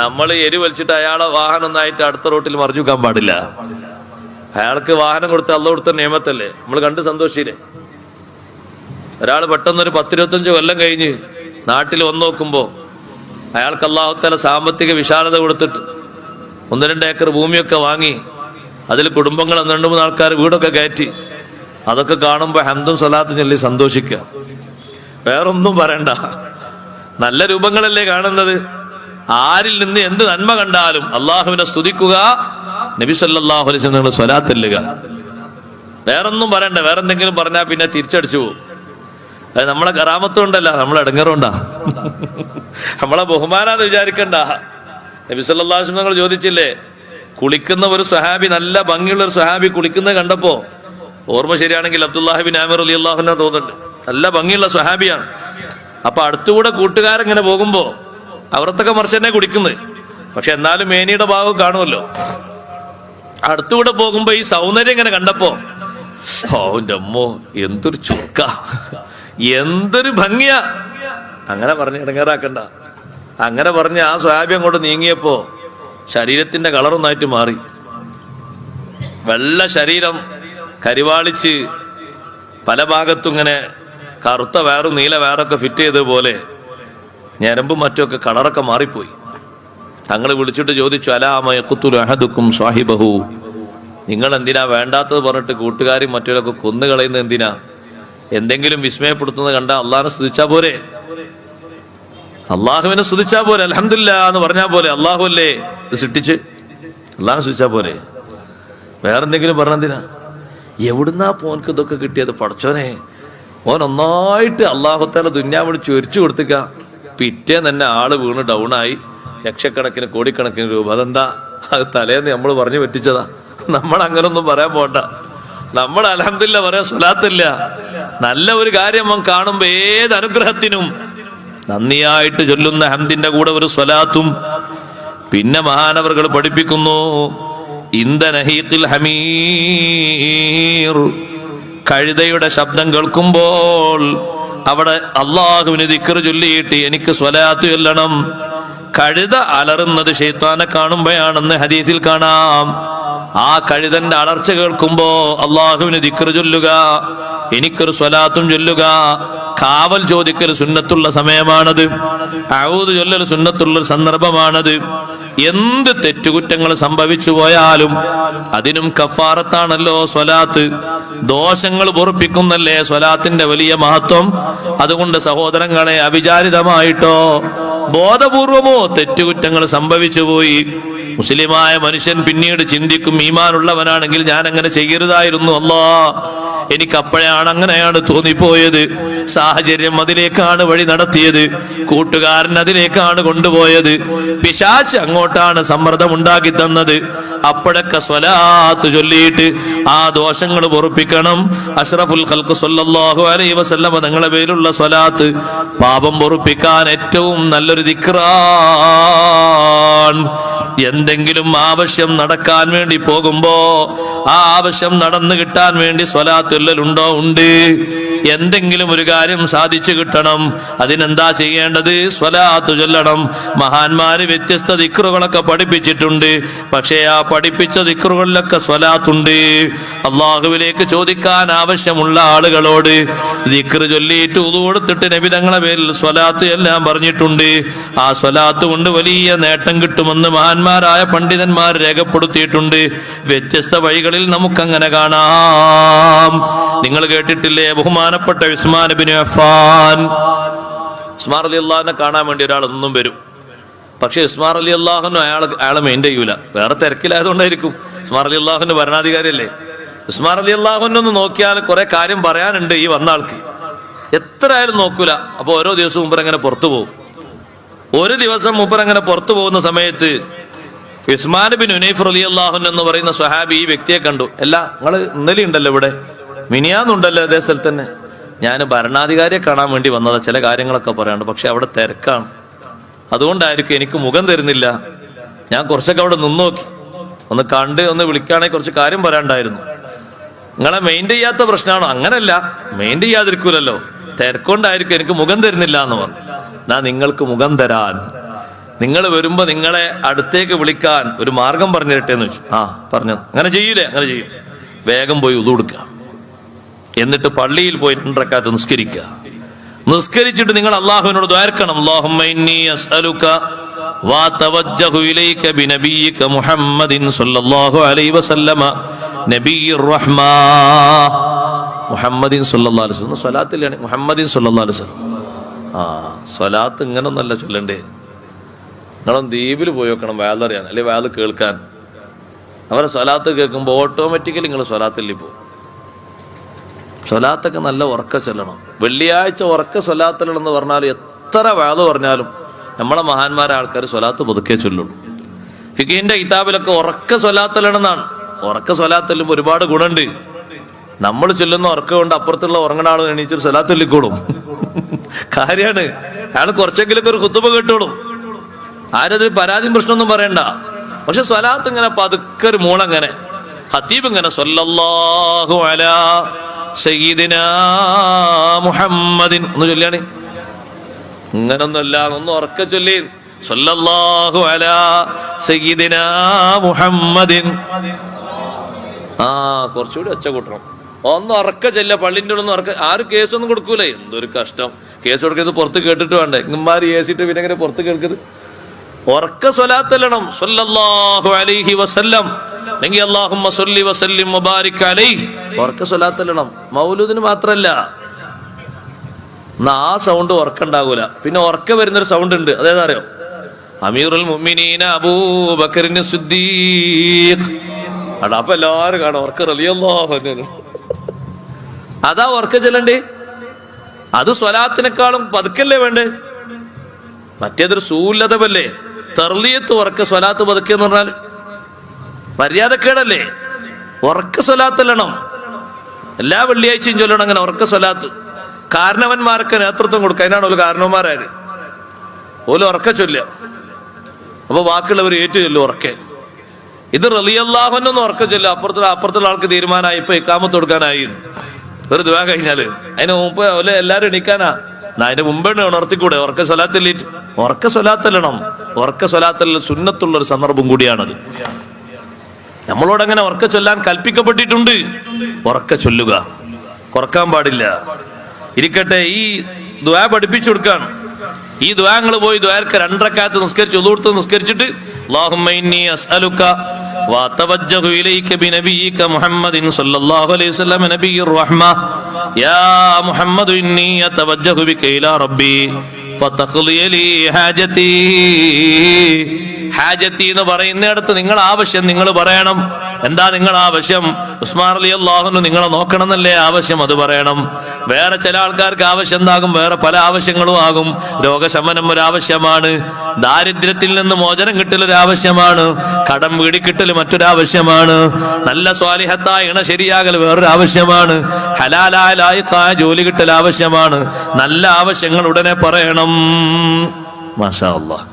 നമ്മൾ എരി വലിച്ചിട്ട് അയാളെ വാഹനം ഒന്നായിട്ട് അടുത്ത റോട്ടിൽ മറിഞ്ഞുക്കാൻ പാടില്ല. അയാൾക്ക് വാഹനം കൊടുത്ത അള്ളാഹ് കൊടുത്ത നിയമത്തല്ലേ, നമ്മൾ കണ്ട് സന്തോഷിച്ചില്ലേ. ഒരാൾ പെട്ടെന്നൊരു 10-25 കൊല്ലം കഴിഞ്ഞ് നാട്ടിൽ വന്നു നോക്കുമ്പോൾ അയാൾക്ക് അല്ലാഹു തആല സാമ്പത്തിക വിശാലത കൊടുത്തിട്ട് 1-2 ഏക്കർ ഭൂമിയൊക്കെ വാങ്ങി അതിൽ കുടുംബങ്ങൾ 2-3 ആൾക്കാർ വീടൊക്കെ കയറ്റി. അതൊക്കെ കാണുമ്പോൾ ഹംദും സ്വലാത്തും ചൊല്ലി സന്തോഷിക്കുക, വേറൊന്നും പറയണ്ട. നല്ല രൂപങ്ങളല്ലേ കാണുന്നത്. ആരിൽ നിന്ന് എന്ത് നന്മ കണ്ടാലും അള്ളാഹുവിനെ സ്തുതിക്കുക, നബി സല്ലല്ലാഹു അലൈഹി വസല്ലം നിങ്ങൾ സ്വലാത്ത് ചൊല്ലുക, വേറൊന്നും പറയണ്ട. വേറെന്തെങ്കിലും പറഞ്ഞാൽ പിന്നെ തിരിച്ചടിച്ചു പോകും. അത് നമ്മളെ കറാമത്തുകൊണ്ടല്ല, നമ്മളെ ഇടങ്ങറുണ്ടാ, നമ്മളെ ബഹുമാനാന്ന് വിചാരിക്കണ്ട. നബി സല്ലല്ലാഹു അലൈഹി വസല്ലം ചോദിച്ചില്ലേ, കുളിക്കുന്ന ഒരു സഹാബി, നല്ല ഭംഗിയുള്ള ഒരു സഹാബി കുളിക്കുന്നത് കണ്ടപ്പോ, ഓർമ്മ ശരിയാണെങ്കിൽ അബ്ദുല്ലാഹി ബിൻ ആമിർ റളിയല്ലാഹു അൻഹു തോന്നുന്നുണ്ട്, നല്ല ഭംഗിയുള്ള സഹാബിയാണ്. അപ്പൊ അടുത്തുകൂടെ കൂട്ടുകാരെങ്ങനെ പോകുമ്പോ അവർക്കൊക്കെ മറിച്ച് തന്നെ കുടിക്കുന്നത്, പക്ഷെ എന്നാലും മേനിയുടെ ഭാഗം കാണുമല്ലോ. അടുത്തുകൂടെ പോകുമ്പോ ഈ സൗന്ദര്യം ഇങ്ങനെ കണ്ടപ്പോ, ഓന്റെ അമ്മോ എന്തൊരു ചുക്ക, എന്തൊരു ഭംഗിയാ, അങ്ങനെ പറഞ്ഞ് ഇടങ്ങേറാക്കണ്ട. അങ്ങനെ പറഞ്ഞ് ആ സ്വഹാബി അങ്ങോട്ട് നീങ്ങിയപ്പോ ശരീരത്തിന്റെ കളറൊന്നായിട്ട് മാറി. വെള്ള ശരീരം കരിവാളിച്ച് പല ഭാഗത്തും ഇങ്ങനെ കറുത്ത വയറും നീല വയറൊക്കെ ഫിറ്റ് ചെയ്തതുപോലെ ഞരമ്പും മറ്റൊക്കെ കളറൊക്കെ മാറിപ്പോയി. തങ്ങൾ വിളിച്ചിട്ട് ചോദിച്ചു, അലാമ യഖ്തുലു അഹദുക്കും സ്വാഹിബഹു, നിങ്ങൾ എന്തിനാ വേണ്ടാത്തത് പറഞ്ഞിട്ട് കൂട്ടുകാരും മറ്റൊക്കെ കൊന്നു കളയുന്നത് എന്തിനാ? എന്തെങ്കിലും വിസ്മയപ്പെടുത്തുന്നത് കണ്ട അള്ളാഹിനെ സ്തുതിച്ചാ പോരെ, അള്ളാഹുവിനെ സ്തുതിച്ചാ പോരെ, അൽഹംദുലില്ലാ എന്ന് പറഞ്ഞാ പോലെ. അള്ളാഹു അല്ലേ ഇത് സൃഷ്ടിച്ച്, അള്ളാഹിനെ സ്തുതിച്ചാ പോരെ, വേറെന്തെങ്കിലും പറഞ്ഞെന്തിനാ? എവിടുന്നാ പോനക്ക് ഇതൊക്കെ കിട്ടിയത്? പടച്ചോനെ, ഓൻ ഒന്നായിട്ട് അള്ളാഹു തആല ദുന്യാവിന് ചൊരിച്ചു കൊടുത്തിക്ക. പിറ്റേന്ന് തന്നെ ആള് വീണ് ഡൗണായി, ലക്ഷക്കണക്കിന് കോടിക്കണക്കിന് രൂപ. അതെന്താ? അത് തലേന്ന് നമ്മൾ പറഞ്ഞു പറ്റിച്ചതാ. നമ്മൾ അങ്ങനൊന്നും പറയാൻ പോണ്ട. നമ്മൾ അൽഹംദുലില്ലാ പറയാ, സ്വലാത്തില്ല. നല്ല ഒരു കാര്യം അവൻ കാണുമ്പോ ഏത് അനുഗ്രഹത്തിനും നന്ദിയായിട്ട് ചൊല്ലുന്ന ഹംദിന്റെ കൂടെ ഒരു സ്വലാത്തും. പിന്നെ മഹാനവറുകൾ പഠിപ്പിക്കുന്നു, ഇന്ധനഹീത്തിൽ ഹമീർ, കഴുതയുടെ ശബ്ദം കേൾക്കുമ്പോൾ അവിടെ അള്ളാഹുവിന് ദിക്ർ ചൊല്ലിയിട്ട് എനിക്ക് സ്വലാത്ത് ചൊല്ലണം. കഴുത അലറുന്നത് ശൈത്താനെ കാണുമ്പോഴാണെന്ന് ഹദീസിൽ കാണാം. ആ കഴുതന്റെ അലർച്ച കേൾക്കുമ്പോ അള്ളാഹുവിന് ദിക്ർ ചൊല്ലുക, എനിക്കൊരു സ്വലാത്തും ചൊല്ലുക. കാവൽ ചോദിക്കൽ സുന്നത്തുള്ള സമയമാണത്, അഊദ് ചൊല്ലൽ സുന്നത്തുള്ള സന്ദർഭമാണത്. എന്ത് തെറ്റുകുറ്റങ്ങൾ സംഭവിച്ചു പോയാലും അതിനും കഫാറത്താണല്ലോ സ്വലാത്ത്. ദോഷങ്ങൾ പൊറുപ്പിക്കുന്നല്ലേ സ്വലാത്തിന്റെ വലിയ മഹത്വം. അതുകൊണ്ട് സഹോദരങ്ങളെ, അവിചാരിതമായിട്ടോ ബോധപൂർവമോ തെറ്റുകുറ്റങ്ങൾ സംഭവിച്ചു പോയി, മുസ്ലിമായ മനുഷ്യൻ പിന്നീട് ചിന്തിക്കും, ഈമാനുള്ളവനാണെങ്കിൽ ഞാൻ അങ്ങനെ ചെയ്യരുതായിരുന്നു, അല്ലാ എനിക്ക് അപ്പോഴാണ് അങ്ങനെയാണ് തോന്നിപ്പോയത്, സാഹചര്യം അതിലേക്കാണ് വഴി നടത്തിയത്, കൂട്ടുകാരൻ അതിലേക്കാണ് കൊണ്ടുപോയത്, പിശാച് അങ്ങോട്ടാണ് സമ്മർദ്ദം ഉണ്ടാക്കി തന്നത്. അപ്പോഴൊക്കെ സ്വലാത്ത് ചൊല്ലിയിട്ട് ആ ദോഷങ്ങൾ പൊറുപ്പിക്കണം. അഷ്റഫുൽ ഖൽഖ് സല്ലല്ലാഹു അലൈഹി വസല്ലം തങ്ങളുടെ പേരുള്ള സ്വലാത്ത് പാപം പൊറുപ്പിക്കാൻ ഏറ്റവും നല്ലൊരു ദിക്റാണ്. എന്തെങ്കിലും ആവശ്യം നടക്കാൻ വേണ്ടി പോകുമ്പോ ആ ആവശ്യം നടന്നു കിട്ടാൻ വേണ്ടി സ്വലാത്ത് ചൊല്ലലുണ്ടോ? ഉണ്ട്. എന്തെങ്കിലും ഒരു കാര്യം സാധിച്ചു കിട്ടണം, അതിനെന്താ ചെയ്യേണ്ടത്? സ്വലാത്ത് ചൊല്ലണം. മഹാന്മാര് വ്യത്യസ്ത ദിക്റുകളൊക്കെ പഠിപ്പിച്ചിട്ടുണ്ട്, പക്ഷേ ആ പഠിപ്പിച്ച ദിക്റുകളിലൊക്കെ സ്വലാത്തുണ്ട്. അള്ളാഹുവിലേക്ക് ചോദിക്കാൻ ആവശ്യമുള്ള ആളുകളോട് ദിക്ർ ചൊല്ലിയിട്ട് ഉളു കൊടുത്തിട്ട് നബി തങ്ങളെ പേരിൽ സ്വലാത്ത് എല്ലാം പറഞ്ഞിട്ടുണ്ട്. ആ സ്വലാത്ത് കൊണ്ട് വലിയ നേട്ടം കിട്ടുമെന്ന് മഹാന്മാരായ പണ്ഡിതന്മാർ രേഖപ്പെടുത്തിയിട്ടുണ്ട്. വ്യത്യസ്ത വഴികളിൽ നമുക്കങ്ങനെ കാണാം. നിങ്ങൾ കേട്ടിട്ടില്ലേ, ബഹുമാനപ്പെട്ട ഉസ്മാൻ ഇബ്നു അഫ്ഫാൻ, ഉസ്മാൻ റളിയല്ലാഹുവിനെ കാണാൻ വേണ്ടി ഒരാളൊന്നും വരും. പക്ഷെ ഉസ്മാൻ റളിയല്ലാഹു അയാളെ മെയിൻ ചെയ്യൂല, വേറെ തിരക്കിലായതുകൊണ്ടായിരിക്കും. ഉസ്മാൻ റളിയല്ലാഹുവിന്റെ ഭരണാധികാരിയല്ലേ. ഉസ്മാൻ റളിയല്ലാഹുവിനെ ഒന്ന് നോക്കിയാൽ കുറെ കാര്യം പറയാനുണ്ട് ഈ വന്ന ആൾക്ക്, എത്ര ആയാലും നോക്കൂല. അപ്പൊ ഓരോ ദിവസവും മുമ്പ് അങ്ങനെ പുറത്തു പോകും. ഒരു ദിവസം മുമ്പ് അങ്ങനെ പുറത്തു പോകുന്ന സമയത്ത് ഉസ്മാൻ ബിൻ ഹുനൈഫ് റളിയല്ലാഹു അൻഹു എന്ന് പറയുന്ന സ്വഹാബി ഈ വ്യക്തിയെ കണ്ടു. അല്ല, നിങ്ങൾ ഇന്നലെ ഉണ്ടല്ലോ ഇവിടെ, മിനിയാന്നുണ്ടല്ലോ അതേ സ്ഥലത്ത് തന്നെ. ഞാൻ ഭരണാധികാരിയെ കാണാൻ വേണ്ടി വന്നതാ, ചില കാര്യങ്ങളൊക്കെ പറയാണ്ട്, പക്ഷെ അവിടെ തിരക്കാണ്, അതുകൊണ്ടായിരിക്കും എനിക്ക് മുഖം തരുന്നില്ല. ഞാൻ കുറച്ചൊക്കെ അവിടെ നിന്ന് നോക്കി, ഒന്ന് കണ്ട് ഒന്ന് വിളിക്കുകയാണെങ്കിൽ കുറച്ച് കാര്യം പറയാണ്ടായിരുന്നു. നിങ്ങളെ മെയിൻ ചെയ്യാത്ത പ്രശ്നമാണോ? അങ്ങനല്ല, മെയിൻ ചെയ്യാതിരിക്കൂലല്ലോ, തിരക്കൊണ്ടായിരിക്കും എനിക്ക് മുഖം തരുന്നില്ല എന്ന് പറഞ്ഞു. ഞാൻ നിങ്ങൾക്ക് മുഖം തരാൻ, നിങ്ങൾ വരുമ്പോ നിങ്ങളെ അടുത്തേക്ക് വിളിക്കാൻ ഒരു മാർഗം പറഞ്ഞു തരട്ടെ എന്ന് വെച്ചു. ആ പറഞ്ഞു. അങ്ങനെ ചെയ്യൂലേ? അങ്ങനെ ചെയ്യും. വേഗം പോയി ഉളു കൊടുക്കുക. എന്നിട്ട് പള്ളിയിൽ പോയി 2 റക്അത്ത് നിസ്കരിക്കുക. നിസ്കരിച്ചിട്ട് നിങ്ങൾ അള്ളാഹുവിനോട് ദ്വാരക്കണം. അല്ലാഹുമ്മ ഇന്നി അസ്അലുക വ തവജ്ജഹു ഇലൈക ബിനബിയിക മുഹമ്മദിൻ സ്വല്ലല്ലാഹു അലൈഹി വസല്ലമ നബിയ്യിർ റഹ്മാ മുഹമ്മദിൻ സ്വല്ലല്ലാഹു അലൈഹി വസല്ലം. സ്വലാത്തിലാണ് മുഹമ്മദിൻ സ്വല്ലല്ലാഹു അലൈഹി വസല്ലം. സ്വലാത്ത് ഇങ്ങനൊന്നല്ല ചൊല്ലണ്ടേ. നിങ്ങളും ദ്വീപിൽ പോയി വെക്കണം വേലറിയാൻ, അല്ലെങ്കിൽ വേല കേൾക്കാൻ. അവരെ സ്വലാത്ത് കേൾക്കുമ്പോൾ ഓട്ടോമാറ്റിക്കലി നിങ്ങൾ സ്വലാത്തിൽ പോകും. സ്വലാത്തൊക്കെ നല്ല ഉറക്ക ചൊല്ലണം. വെള്ളിയാഴ്ച ഉറക്ക സ്വലാത്തിലെന്ന് പറഞ്ഞാൽ എത്ര വേല പറഞ്ഞാലും നമ്മളെ മഹാന്മാരെ ആൾക്കാർ സ്വലാത്ത് പുതുക്കേ ചൊല്ലുള്ളൂ. ഫിഖിന്റെ കിതാബിലൊക്കെ ഉറക്ക സ്വലാത്തിലെന്നാണ്. ഉറക്ക സ്വലാത്തിലും ഒരുപാട് ഗുണമുണ്ട്. നമ്മൾ ചൊല്ലുന്ന ഉറക്കം കൊണ്ട് അപ്പുറത്തുള്ള ഉറങ്ങണ ആൾ എണീച്ചൊരു സ്വലാത്ത് ചൊല്ലിക്കോളും. കാര്യമാണ്. അയാൾ കുറച്ചെങ്കിലൊക്കെ ഒരു ഖുതുബ കേട്ടോളും. ആരതിൽ പരാതിയും പ്രശ്നമൊന്നും പറയണ്ട. പക്ഷെ സ്വലാത്ത് ഇങ്ങനെ പതുക്കെ ഒരു മൂളങ്ങനെ ഖതീബ് ഇങ്ങനെ സ്വല്ലല്ലാഹു അലാ സയ്യിദിനാ മുഹമ്മദിൻ ഒന്ന് ചൊല്ലിയാണ്. ഇങ്ങനൊന്നുമല്ല, ഒന്ന് ഉറക്ക ചൊല്ലി സ്വല്ലല്ലാഹു അലാ സയ്യിദിനാ മുഹമ്മദിൻ. കുറച്ചുകൂടി ഒച്ച കൂട്ടണം. ഒന്ന് ഉറക്ക ചെല്ല. പള്ളിൻ്റെ ഉള്ളിൽ നിന്ന് ഉറക്ക. ആരും കേസൊന്നും കൊടുക്കൂലേ. എന്തൊരു കഷ്ടം. കേസ് കൊടുക്കുന്നത് പുറത്ത് കേട്ടിട്ട് വേണ്ടേ. ഇങ്ങന്മാര് ഏസിട്ട് പിന്നെ എങ്ങനെ പുറത്ത് കേൾക്കുന്നത്? ഉറക്ക സ്വലാത്തല്ലണം. സ്വല്ലല്ലാഹു അലൈഹി വസല്ലം അല്ലെങ്കിൽ അല്ലാഹുമ്മ സ്വല്ലി വസല്ലിം മുബാരിക് അലൈഹി. ഉറക്ക സ്വലാത്തല്ലണം. മൗലൂദിന് മാത്രല്ല. എന്നാ ആ സൗണ്ട് ഉറക്കുണ്ടാകൂല. പിന്നെ ഉറക്ക വരുന്നൊരു സൗണ്ട് ഉണ്ട്. അതേതാ അറിയോ? അമീറുൽ മുഅ്മിനീന അബൂബക്കറിൻ സിദ്ദീഖ്. അപ്പൊ എല്ലാവരും കാണാം ഉറക്ക റളിയല്ലാഹു അൻഹു. അതാ ഉറക്ക ചെല്ലണ്ടേ. അത് സ്വലാത്തിനേക്കാളും പതുക്കല്ലേ വേണ്ടേ. മറ്റേതൊരു സൂല്ലതല്ലേ. തർലിയത്ത് ഉറക്ക സ്വലാത്ത് പതുക്കെന്ന് പറഞ്ഞാൽ മര്യാദക്കേടല്ലേ. ഉറക്ക സ്വലാത്തല്ലണം. എല്ലാ വെള്ളിയാഴ്ചയും ചൊല്ലണം അങ്ങനെ ഉറക്ക സ്വലാത്ത്. കാരണവന്മാർക്ക് നേതൃത്വം കൊടുക്കുക. അതിനാണ് ഓല് കാരണവന്മാരായത്. ഓല് ഉറക്ക ചൊല്ലുക. അപ്പൊ ബാക്കിയുള്ളവർ ഏറ്റു ചൊല്ലും ഉറക്കെ. ഇത് റളിയല്ലാഹു അൻഹു എന്ന് ഉറക്ക ചൊല്ലുക. അപ്പുറത്തുള്ള ആൾക്ക് തീരുമാനമായി. ഇപ്പൊ ഇഖാമത്ത് കൊടുക്കാനായി. ഒരു ദുആ കഴിഞ്ഞാല് അതിന് മുമ്പ് ഓല് എല്ലാരും എണീക്കാനാ. അതിന്റെ മുമ്പേ ഉണർത്തിക്കൂടെ. ഉറക്ക സ്വലാത്തല്ലിട്ട് ഉറക്ക സ്വലാത്തല്ലണം. ഉറക്ക സ്വലാത്തല്ല സുന്നത്തുള്ളൊരു സന്ദർഭം കൂടിയാണത്. നമ്മളോട് അങ്ങനെ ഉറക്ക ചൊല്ലാൻ കൽപ്പിക്കപ്പെട്ടിട്ടുണ്ട്. ഉറക്ക ചൊല്ലുക, കുറക്കാൻ പാടില്ല. ഇരിക്കട്ടെ, ഈ ദുആ പഠിപ്പിച്ചു കൊടുക്കാൻ. ഈ ദുആങ്ങൾ പോയി ദുആക്ക് 2 റക്അത്ത് നിസ്കരിച്ച് ഉളൂർത്ത് നിസ്കരിച്ചിട്ട് അല്ലാഹുമ്മ ഇന്നി അസ്അലുക വഅതവജ്ജഹു ഇലൈക ബിനബിയിക മുഹമ്മദിൻ സ്വല്ലല്ലാഹു അലൈഹി വസല്ലം നബിയ്യിർ റഹ്മ യാ മുഹമ്മദ് ഇന്നി അതവജ്ജഹു ബിക ഇലാ റബ്ബി ഫതഖ്ലി ലി ഹാജതി. ഹാജത്തി എന്ന് പറയുന്നിടത്ത് നിങ്ങൾ ആവശ്യം നിങ്ങൾ പറയണം. എന്താ നിങ്ങൾ ആവശ്യം? ഉസ്മാൻ റളിയല്ലാഹു അൻഹു നിങ്ങളെ നോക്കണം എന്നല്ലേ ആവശ്യം. അത് പറയണം. വേറെ ചില ആൾക്കാർക്ക് ആവശ്യം എന്താകും? വേറെ പല ആവശ്യങ്ങളും ആകും. രോഗശമനം ഒരാവശ്യമാണ്. ദാരിദ്ര്യത്തിൽ നിന്ന് മോചനം കിട്ടൽ ഒരാവശ്യമാണ്. കടം വീടിക്കിട്ടൽ മറ്റൊരാവശ്യമാണ്. നല്ല സ്വാലിഹത്തായ ഇണ ശരിയാകൽ വേറൊരു ആവശ്യമാണ്. ഹലാലായ ലായിഖായ ജോലി കിട്ടൽ ആവശ്യമാണ്. നല്ല ആവശ്യങ്ങൾ ഉടനെ പറയണം. മാഷാ അല്ലാഹ്,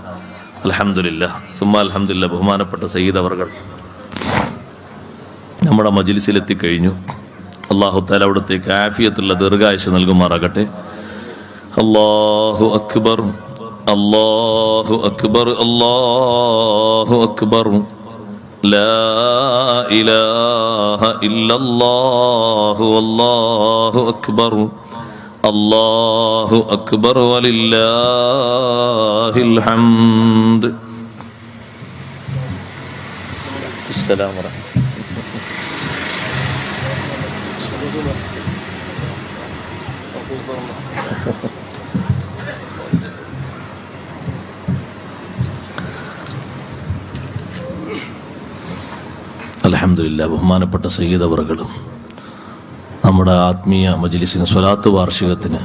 അൽഹംദുലില്ലാഹ്, സുമ്മാ അൽഹംദുലില്ലാഹ്. ബഹുമാനപ്പെട്ട സയ്യിദ് അവർകൾ നമ്മുടെ മജ്ലിസിലെത്തിക്കഴിഞ്ഞു. അല്ലാഹു തആല അവിടത്തേക്ക് ആഫിയത്തുള്ള ദീർഘായുസ്സ് നൽകുമാറാകട്ടെ. അല്ലാഹു അക്ബർ, അല്ലാഹു അക്ബർ, അല്ലാഹു അക്ബർ. ലാ ഇലാഹ ഇല്ലല്ലാഹു അല്ലാഹു അക്ബർ, അല്ലാഹു അക്ബർ വലില്ലാഹിൽ ഹംദ്. അസ്സലാമു അലൈക്കും. അൽഹംദുലില്ലാഹ്. ബഹുമാനപ്പെട്ട സയ്യിദ് അവറുകളും നമ്മുടെ ആത്മീയ മജ്ലിസിന് സ്വലാത്ത് വാർഷികത്തിന്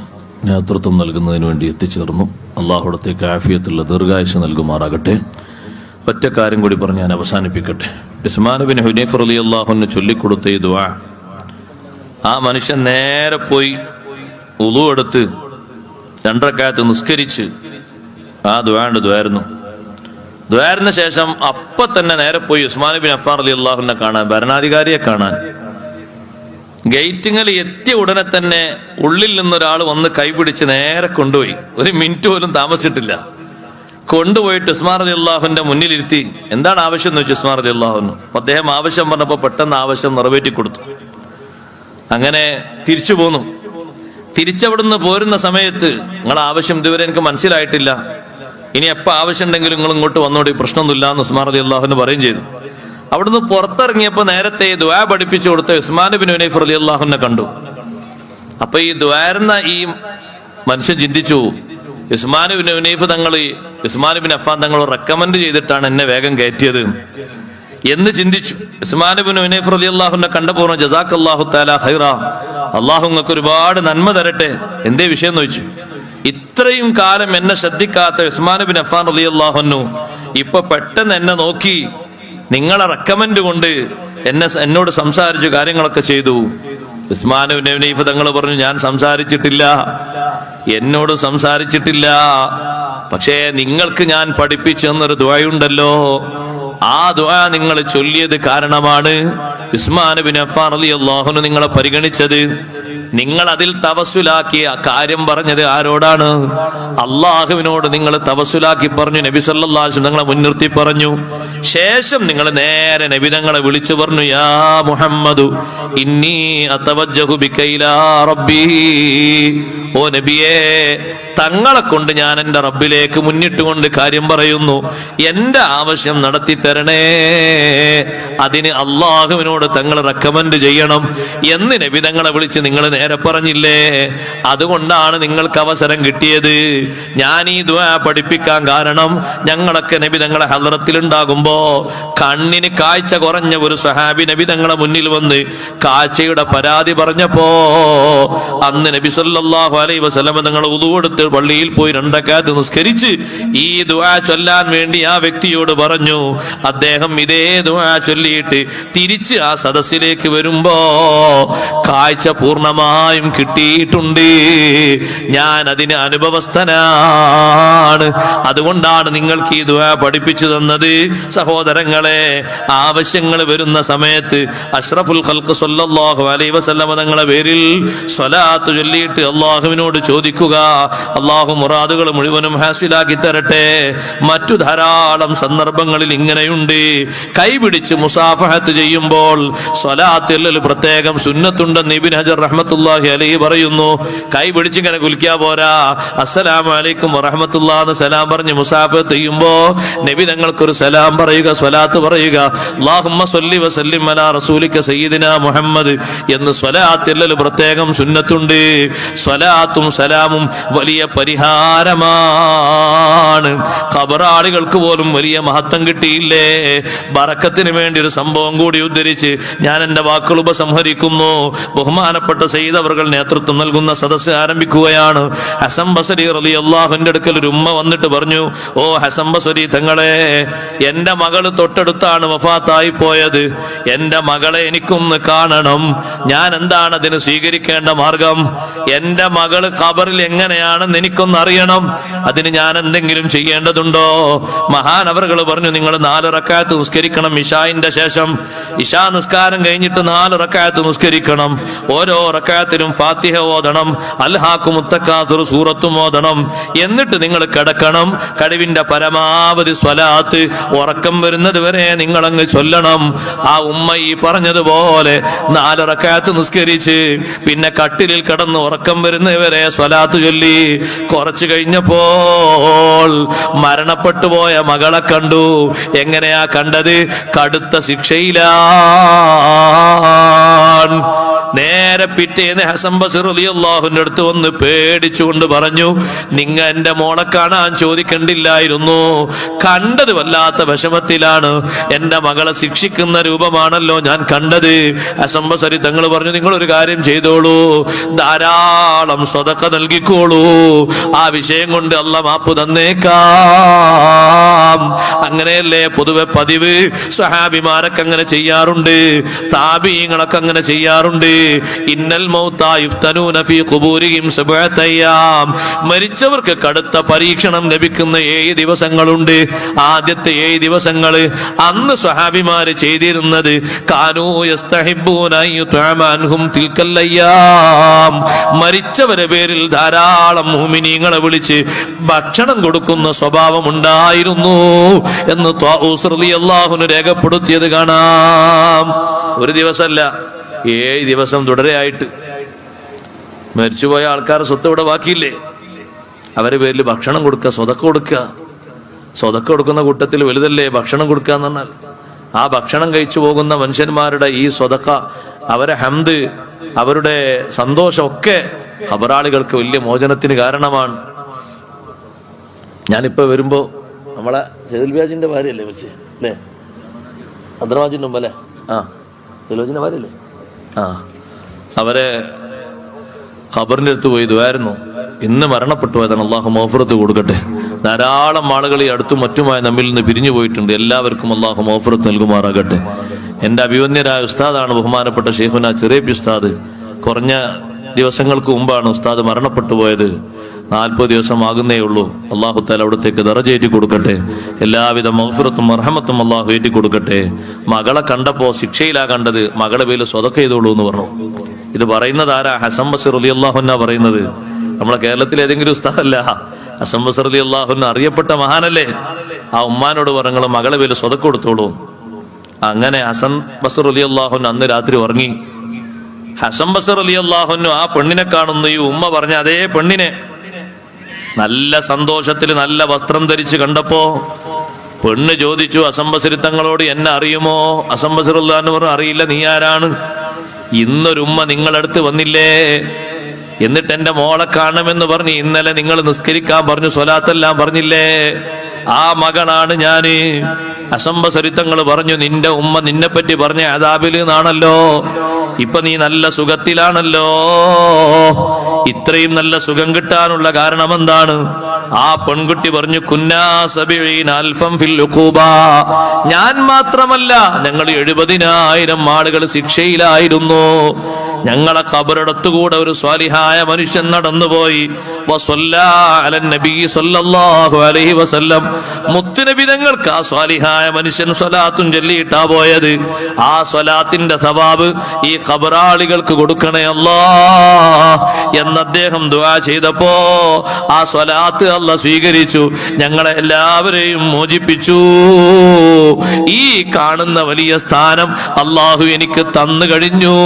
നേതൃത്വം നൽകുന്നതിന് വേണ്ടി എത്തിച്ചേർന്നു. അള്ളാഹുടത്തേക്ക് ആഫിയത്തുള്ള ദീർഘായുസ്സ് നൽകുമാറാകട്ടെ. ഒറ്റ കാര്യം കൂടി പറഞ്ഞ് ഞാൻ അവസാനിപ്പിക്കട്ടെ. ഉസ്മാൻ ബിൻ ഹുനൈഫ് റളിയല്ലാഹു അൻഹു ചൊല്ലിക്കൊടുത്ത ഈ ദുആ, ആ മനുഷ്യൻ നേരെ പോയി ഉളു എടുത്ത് 2 റക്അത്ത് നിസ്കരിച്ച് ആ ദുആണ്ട് ദ്വാരുന്നു. ദ്വാരന് ശേഷം അപ്പൊ തന്നെ നേരെ പോയി ഉസ്മാൻ ബിൻ അഫ്ഫാൻ റളിയല്ലാഹു അൻഹു കാണാൻ, ഭരണാധികാരിയെ കാണാൻ. ഗേറ്റിങ്ങിൽ എത്തിയ ഉടനെ തന്നെ ഉള്ളിൽ നിന്നൊരാൾ വന്ന് കൈപിടിച്ച് നേരെ കൊണ്ടുപോയി. 1 മിനിറ്റ് പോലും താമസിച്ചിട്ടില്ല. കൊണ്ടുപോയിട്ട് ഉസ്മാൻ റളിയല്ലാഹുവിന്റെ മുന്നിലിരുത്തി. എന്താണ് ആവശ്യം എന്ന് വെച്ചു ഉസ്മാൻ റളിയല്ലാഹു അൻഹു. അപ്പൊ അദ്ദേഹം ആവശ്യം പറഞ്ഞപ്പോൾ പെട്ടെന്ന് ആവശ്യം നിറവേറ്റി കൊടുത്തു. അങ്ങനെ തിരിച്ചു പോന്നു. തിരിച്ചവിടുന്ന് പോരുന്ന സമയത്ത് നിങ്ങളെ ആവശ്യം ഇതുവരെ എനിക്ക് മനസ്സിലായിട്ടില്ല, ഇനി എപ്പോൾ ആവശ്യമുണ്ടെങ്കിലും നിങ്ങൾ ഇങ്ങോട്ട് വന്നോടി, പ്രശ്നമൊന്നുമില്ല എന്ന് ഉസ്മാൻ റളിയല്ലാഹു പറയും ചെയ്തു. അവിടുന്ന് പുറത്തിറങ്ങിയപ്പോൾ നേരത്തെ ദുആ പഠിപ്പിച്ചു കൊടുത്ത ഉസ്മാൻ ബിൻ ഹുനൈഫ് റളിയല്ലാഹുവിനെ കണ്ടു. അപ്പൊ ഈ ദുആരുന്ന ഈ മനുഷ്യൻ ചിന്തിച്ചു, ഉസ്മാൻ ബിൻ ഹുനൈഫ് ഉസ്മാൻ ബിൻ അഫ്ഫാൻ തങ്ങൾ റെക്കമെൻഡ് ചെയ്തിട്ടാണ് എന്നെ വേഗം കയറ്റിയത് എന്ന് ചിന്തിച്ചു. ഉസ്മാൻ ബിൻ ഹുനൈഫ് റളിയല്ലാഹുവിനെ കണ്ടപ്പോൾ ജസാക്കല്ലാഹു തആല ഖൈറ, അള്ളാഹു നിങ്ങൾക്ക് ഒരുപാട് നന്മ തരട്ടെ, എന്തേ വിഷയം എന്ന് ചോദിച്ചു. ഇത്രയും കാലം എന്നെ ശ്രദ്ധിക്കാത്ത ഉസ്മാൻ ബിൻ അഫ്ഫാൻ റളിയല്ലാഹു അൻഹു ഇപ്പൊ പെട്ടെന്ന് എന്നെ നോക്കി നിങ്ങളെ റെക്കമെൻഡ് കൊണ്ട് എന്നോട് സംസാരിച്ചു, കാര്യങ്ങളൊക്കെ ചെയ്തു. ഉസ്മാൻ ബിൻ ഹുനൈഫ് തങ്ങൾ പറഞ്ഞു, ഞാൻ സംസാരിച്ചിട്ടില്ല, എന്നോട് സംസാരിച്ചിട്ടില്ല, പക്ഷേ നിങ്ങൾക്ക് ഞാൻ പഠിപ്പിച്ചു തന്നൊരു ദുആയുണ്ടല്ലോ, ആ ദുആ നിങ്ങൾ ചൊല്ലിയത് കാരണമാണ് ഉസ്മാൻ ബിൻ അഫ്ഫാൻ റളിയല്ലാഹു അൻഹു നിങ്ങളെ പരിഗണിച്ചത്. നിങ്ങൾ അതിൽ തവസ്സുലാക്കിയ കാര്യം പറഞ്ഞത് ആരോടാണ്? അള്ളാഹുവിനോട് നിങ്ങൾ തവസ്സുലാക്കി പറഞ്ഞു. നബി സല്ലല്ലാഹു അലൈഹി വസല്ലം നിങ്ങളെ മുൻനിർത്തി പറഞ്ഞു. ശേഷം നിങ്ങൾ നേരെ നബി തങ്ങളെ വിളിച്ചു പറഞ്ഞു, യാ മുഹമ്മദു ഇന്നി അതവജ്ജഹു ബിക ഇലാ റബ്ബി, ഓ നബിയേ, തങ്ങളെ കൊണ്ട് ഞാൻ എന്റെ റബ്ബിലേക്ക് മുന്നിട്ടുകൊണ്ട് കാര്യം പറയുന്നു, എന്റെ ആവശ്യം നടത്തി തരണേ, അതിന് അള്ളാഹുവിനോട് തങ്ങൾ റെക്കമെൻഡ് ചെയ്യണം എന്ന് നബി തങ്ങളെ വിളിച്ച് നിങ്ങൾ നേരെ പറഞ്ഞില്ലേ, അതുകൊണ്ടാണ് നിങ്ങൾക്ക് അവസരം കിട്ടിയത്. ഞാൻ ഈ ദുആ പഠിപ്പിക്കാൻ കാരണം ഞങ്ങളൊക്കെ നബി തങ്ങളെ ഹദ്റത്തിലുണ്ടാകുമ്പോ കണ്ണിന് കാഴ്ച കുറഞ്ഞ ഒരു സ്വഹാബി നബി തങ്ങളെ മുന്നിൽ വന്ന് കാഴ്ചയുടെ പരാതി പറഞ്ഞപ്പോ അന്ന് നബി സല്ലല്ലാഹു അലൈഹി വസല്ലം തങ്ങൾ വുളു എടുത്ത് പള്ളിയിൽ പോയി 2 റക്അത്ത് നിസ്കരിച്ച് ഈ ദുആ ചൊല്ലാൻ വേണ്ടി ആ വ്യക്തിയോട് പറഞ്ഞു. അദ്ദേഹം ഇതേ ദുആ ചൊല്ലിയിട്ട് തിരിച്ച് ആ സദസ്സിലേക്ക് വരുമ്പോ കാഴ്ച പൂർണ്ണമായും കിട്ടിയിട്ടുണ്ട്. ഞാൻ അതിന് അനുഭവസ്ഥനാണ്, അതുകൊണ്ടാണ് നിങ്ങൾക്ക് ഈ ദുആ പഠിപ്പിച്ചു തന്നത്. സഹോദരങ്ങളെ, ആവശ്യങ്ങൾ വരുന്ന സമയത്ത് അഷ്റഫുൽ ഖൽഖ് സ്വല്ലല്ലാഹു അലൈഹി വസല്ലം തങ്ങളുടെ പേരിൽ സ്വലാത്ത് ചൊല്ലിയിട്ട് അള്ളാഹുവിനോട് ചോദിക്കുക, അള്ളാഹു മുറാദുകൾ മുഴുവനും ഹാസിലാക്കി തരട്ടെ. മറ്റു ധാരാളം സന്ദർഭങ്ങളിൽ ഇങ്ങനെയുണ്ട്. കൈപിടിച്ച് മുസാഫഹത്ത് ചെയ്യുമ്പോൾ സ്വലാത്തിൽ പ്രത്യേകം സുന്നത്തുണ്ടെന്ന് ഇബ്നു ഹജർ റഹ്മത്തുള്ളാഹി അലൈഹി പറയുന്നു. കൈപിടിച്ച് ഇങ്ങനെ കുലിക്കാ പോരാ, അസ്സലാമു അലൈക്കും വറഹ്മത്തുള്ളാഹി എന്ന് സലാം പറഞ്ഞ് മുസാഫഹത്ത് ചെയ്യുമ്പോ നബി തങ്ങൾക്കൊരു സലാം പറയുക, സ്വലാത്ത് പറയുക, അല്ലാഹുമ്മ സ്വല്ലി വസല്ലിം അലാ റസൂലിക സയ്യിദിനാ മുഹമ്മദ് എന്ന് സ്വലാത്തിൽ പ്രത്യേകം സുന്നത്തുണ്ട്. സ്വലാത്തും സലാമും വലിയ പരിഹാരമാണ്. ഖബറാളികൾക്ക് പോലും വലിയ മഹത്വം കിട്ടിയില്ലേ? ബറക്കത്തിന് വേണ്ടി ഒരു സംഭവം കൂടി ഉദ്ധരിച്ച് ഞാൻ എന്റെ വാക്കുകൾ ഉപസംഹരിക്കുന്നു. ബഹുമാനപ്പെട്ട സയ്യിദ് അവർകൾ നേതൃത്വം നൽകുന്ന സദസ്സ് ആരംഭിക്കുകയാണ്. ഹസൻ ബസരി റളിയല്ലാഹുവിന്റെ അടുക്കൽ ഒരു ഉമ്മ വന്നിട്ട് പറഞ്ഞു, ഓ ഹസൻ ബസരി തങ്ങളെ, എന്റെ മകള് തൊട്ടടുത്താണ് വഫാത്തായി പോയത്, എന്റെ മകളെ എനിക്കൊന്ന് കാണണം, ഞാൻ എന്താണ് അതിന് സ്വീകരിക്കേണ്ട മാർഗം? എന്റെ മകള് ഖബറിൽ എങ്ങനെയാണെന്ന് എനിക്കൊന്ന് അറിയണം, അതിന് ഞാൻ എന്തെങ്കിലും ചെയ്യേണ്ടതുണ്ടോ? മഹാനവറുകൾ പറഞ്ഞു, നിങ്ങൾ 4 റക്അത്ത് നിസ്കരിക്കണം ഇശാഇന്റെ ശേഷം. ഇശാ നിസ്കാരം കഴിഞ്ഞിട്ട് 4 റക്അത്ത് നിസ്കരിക്കണം. ഓരോ റക്അത്തിലും ഫാത്തിഹ ഓതണം, അൽഹാഖുമുത് തകാസുർ സൂറത്തും ഓതണം. എന്നിട്ട് നിങ്ങൾ കിടക്കണം. കഴിവിന്റെ പരമാവധി സ്വലാത്ത് ഉറക്കം വരുന്നത് വരെ നിങ്ങൾ അങ്ങ് ചൊല്ലണം. ആ ഉമ്മ ഈ പറഞ്ഞതുപോലെ 4 റക്അത്ത് നിസ്കരിച്ച് പിന്നെ കട്ടിലിൽ കിടന്ന് ഉറക്കം വരുന്നവരെ സ്വലാത്ത് ചൊല്ലി. കുറച്ചു കഴിഞ്ഞപ്പോൾ മരണപ്പെട്ടു പോയ മകളെ കണ്ടു. എങ്ങനെയാ കണ്ടത്? കടുത്ത ശിക്ഷയിലാണ്. നേരെ പിറ്റേന്ന് ഹസൻ ബസരി റളിയല്ലാഹുവിന്റെ അടുത്ത് വന്ന് പേടിച്ചുകൊണ്ട് പറഞ്ഞു, നിങ്ങ എന്റെ മോളെ കാണാൻ ചോദിക്കണ്ടില്ലായിരുന്നു, കണ്ടത് വല്ലാത്ത വിഷമത്തിലാണ്, എന്റെ മകളെ ശിക്ഷിക്കുന്ന രൂപമാണല്ലോ ഞാൻ കണ്ടത്. ഹസൻ ബസരി തങ്ങൾ പറഞ്ഞു, നിങ്ങളൊരു കാര്യം ചെയ്തോളൂ, ധാരാളം സ്വതക്ക നൽകിക്കോളൂ, ആ വിഷയം കൊണ്ട് അല്ലാഹ് മാപ്പ് തന്നേക്കാം. അങ്ങനെയല്ലേ പൊതുവെ പതിവ്. സ്വഹാബിമാരൊക്കെ അങ്ങനെ ചെയ്യാറുണ്ട്, താബിഈങ്ങളൊക്കെ അങ്ങനെ ചെയ്യാറുണ്ട്. ഇന്നൽ മൗതാ യുഫ്തനൂന ഫീ ഖുബൂരിഹിം 7 അയ്യാം. മരിച്ചവർക്ക് കടുത്ത പരീക്ഷണം ലഭിക്കുന്ന 7 ദിവസങ്ങളുണ്ട്. ആദ്യത്തെ 7 ദിവസങ്ങൾ അന്ന് സ്വഹാബിമാര് ചെയ്തിരുന്നത് കാനൂ യസ്തഹിബ്ബൂന അയ്യുതഅമ അൻഹും തിൽക്കൽ അയ്യാം. മരിച്ചവരുടെ പേരിൽ ധാരാളം മുഅ്മിനീങ്ങളെ വിളിച്ച് ഭക്ഷണം കൊടുക്കുന്ന സ്വഭാവം ഉണ്ടായിരുന്നു എന്ന് ത്വാഊസ് റളിയല്ലാഹു അൻഹു രേഖപ്പെടുത്തിയത് കാണാം. ഒരു ദിവസമല്ല, 7 ദിവസം തുടരെയായിട്ട്. മരിച്ചുപോയ ആൾക്കാർ സ്വത്ത് ഇവിടെ ബാക്കിയില്ലേ, അവരെ പേരിൽ ഭക്ഷണം കൊടുക്കുക, സ്വതക്ക കൊടുക്കുക. സ്വതക്ക കൊടുക്കുന്ന കൂട്ടത്തിൽ വലുതല്ലേ ഭക്ഷണം കൊടുക്കുക എന്ന് പറഞ്ഞാൽ. ആ ഭക്ഷണം കഴിച്ചു പോകുന്ന മനുഷ്യന്മാരുടെ ഈ സ്വതക്ക, അവരെ ഹംദ്, അവരുടെ സന്തോഷമൊക്കെ ഖബറാളികൾക്ക് വലിയ മോചനത്തിന് കാരണമാണ്. ഞാനിപ്പോ വരുമ്പോ നമ്മളെ സെയ്തുൽബിയാജിന്റെ ഭാര്യയല്ലേ വെച്ച് അല്ലേ, അദ്രവാജിന്റെ മുമ്പ് അല്ലേ, സെയ്തുൽബിയാജിന്റെ ഭാര്യയല്ലേ, അവരെ ഖബറിന്റെ അടുത്ത് പോയി ഇതുവായിരുന്നു. ഇന്ന് മരണപ്പെട്ടു പോയതാണ്, അള്ളാഹു മഗ്ഫിറത്ത് കൊടുക്കട്ടെ. ധാരാളം ആളുകൾ ഈ അടുത്തും മറ്റുമായി നമ്മിൽ നിന്ന് പിരിഞ്ഞു പോയിട്ടുണ്ട്. എല്ലാവർക്കും അള്ളാഹു മഗ്ഫിറത്ത് നൽകുമാറാകട്ടെ. എൻ്റെ അഭിവന്യരായ ഉസ്താദാണ് ബഹുമാനപ്പെട്ട ഷെയ്ഖുന ചെറിയപ്പി ഉസ്താദ്. കുറഞ്ഞ ദിവസങ്ങൾക്ക് മുമ്പാണ് ഉസ്താദ് മരണപ്പെട്ടു പോയത്. 40 ദിവസം ആകുന്നേ ഉള്ളൂ. അള്ളാഹു തആല അവിടത്തേക്ക് ദറജ ഏറ്റി കൊടുക്കട്ടെ. എല്ലാവിധ മഗ്ഫിറത്തും മർഹമത്തും അള്ളാഹു ഏറ്റി കൊടുക്കട്ടെ. മകളെ കണ്ടപ്പോ ശിക്ഷയിലാ കണ്ടത്, മകളെ പേരിൽ സ്വതക്ക ചെയ്തോളൂ എന്ന് പറഞ്ഞു. ഇത് പറയുന്നത് ആരാ? ഹസൻ ബസീർ റളിയല്ലാഹു അൻഹു പറയുന്നത്. നമ്മളെ കേരളത്തിലെ ഏതെങ്കിലും ഉസ്താദല്ല, ഹസൻ ബസീർ റളിയല്ലാഹു അൻഹു അറിയപ്പെട്ട മഹാനല്ലേ. ആ ഉമ്മാനോട് പറഞ്ഞു മകളെ പേരിൽ സ്വതക്ക കൊടുത്തോളൂ. അങ്ങനെ ഹസൻ ബസീർ റളിയല്ലാഹു അൻഹു അന്ന് രാത്രി ഉറങ്ങി. ഹസൻ ബസീർ റളിയല്ലാഹു അൻഹു ആ പെണ്ണിനെ കാണുന്നു. ഈ ഉമ്മ പറഞ്ഞ അതേ പെണ്ണിനെ നല്ല സന്തോഷത്തിൽ നല്ല വസ്ത്രം ധരിച്ച് കണ്ടപ്പോ പെണ്ണ് ചോദിച്ചു ഹസൻ ബസീർ തങ്ങളോട്, എന്നെ അറിയുമോ? ഹസൻ ബസീർ റളിയല്ലാഹു അൻഹു പറഞ്ഞു, അറിയില്ല, നീ ആരാണ്? ഇന്നൊരുമ്മ നിങ്ങളടുത്ത് വന്നില്ലേ, എന്നിട്ട് എന്റെ മോളെ കാണണമെന്ന് പറഞ്ഞ് ഇന്നലെ നിങ്ങൾ നിസ്കരിക്കാൻ പറഞ്ഞു, സ്വലാത്തെല്ലാം പറഞ്ഞില്ലേ, ആ മകളാണ് ഞാന്. ഹസൻ ബസീർ തങ്ങൾ പറഞ്ഞു, നിന്റെ ഉമ്മ നിന്നെ പറ്റി പറഞ്ഞ അദാബിൽ നിന്നാണല്ലോ, ഇപ്പൊ നീ നല്ല സുഖത്തിലാണല്ലോ. ഇത്രയും നല്ല സുഖം കിട്ടാനുള്ള കാരണം എന്താണ്? ആ പെൺകുട്ടി പറഞ്ഞു, കുന്നാ സബീന അൽഫം ഫിൽ ഉഖൂബ, ഞാൻ മാത്രമല്ല ഞങ്ങൾ 70,000 ആളുകൾ ശിക്ഷയിലായിരുന്നു. ഞങ്ങളെ ഖബറടത്തുകൂടെ ഒരു സ്വാലിഹായ മനുഷ്യൻ നടന്നുപോയി. വസല്ലാ അലൻ നബി സല്ലല്ലാഹു അലൈഹി വസല്ലം, മുത്തുനബി തങ്ങൾക്ക് ആ സ്വാലിഹായ മനുഷ്യൻ സ്വലാത്തും ചൊല്ലിയിട്ടാ പോയത്. ആ സ്വലാത്തിന്റെ സവാബ് ഈ ഖബറാളികൾക്ക് കൊടുക്കണേ അല്ലാ എന്ന് അദ്ദേഹം ദുആ ചെയ്തപ്പോ ആ സ്വലാത്ത് അല്ലാഹ് സ്വീകരിച്ചു, ഞങ്ങളെ എല്ലാവരെയും മോചിപ്പിച്ചു. ഈ കാണുന്ന വലിയ സ്ഥാനം അല്ലാഹു എനിക്ക് തന്നു കഴിഞ്ഞു.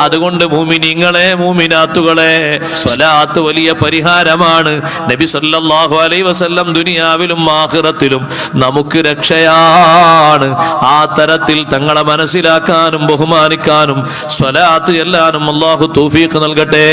അതുകൊണ്ട് മുഅ്മിനീങ്ങളെ, മുഅ്മിനാത്തുകളെ, സ്വലാത്ത് വലിയ പരിഹാരമാണ്. നബി സല്ലല്ലാഹു അലൈഹി വസല്ലം ദുനിയാവിലും ആഖിറത്തിലും നമുക്ക് രക്ഷയാണ്. ആ തരത്തിൽ തങ്ങളെ മനസ്സിലാക്കാനും ബഹുമാനിക്കാനും സ്വലാത്ത് ചെല്ലാനും അല്ലാഹു തൗഫീഖ് നൽകട്ടെ.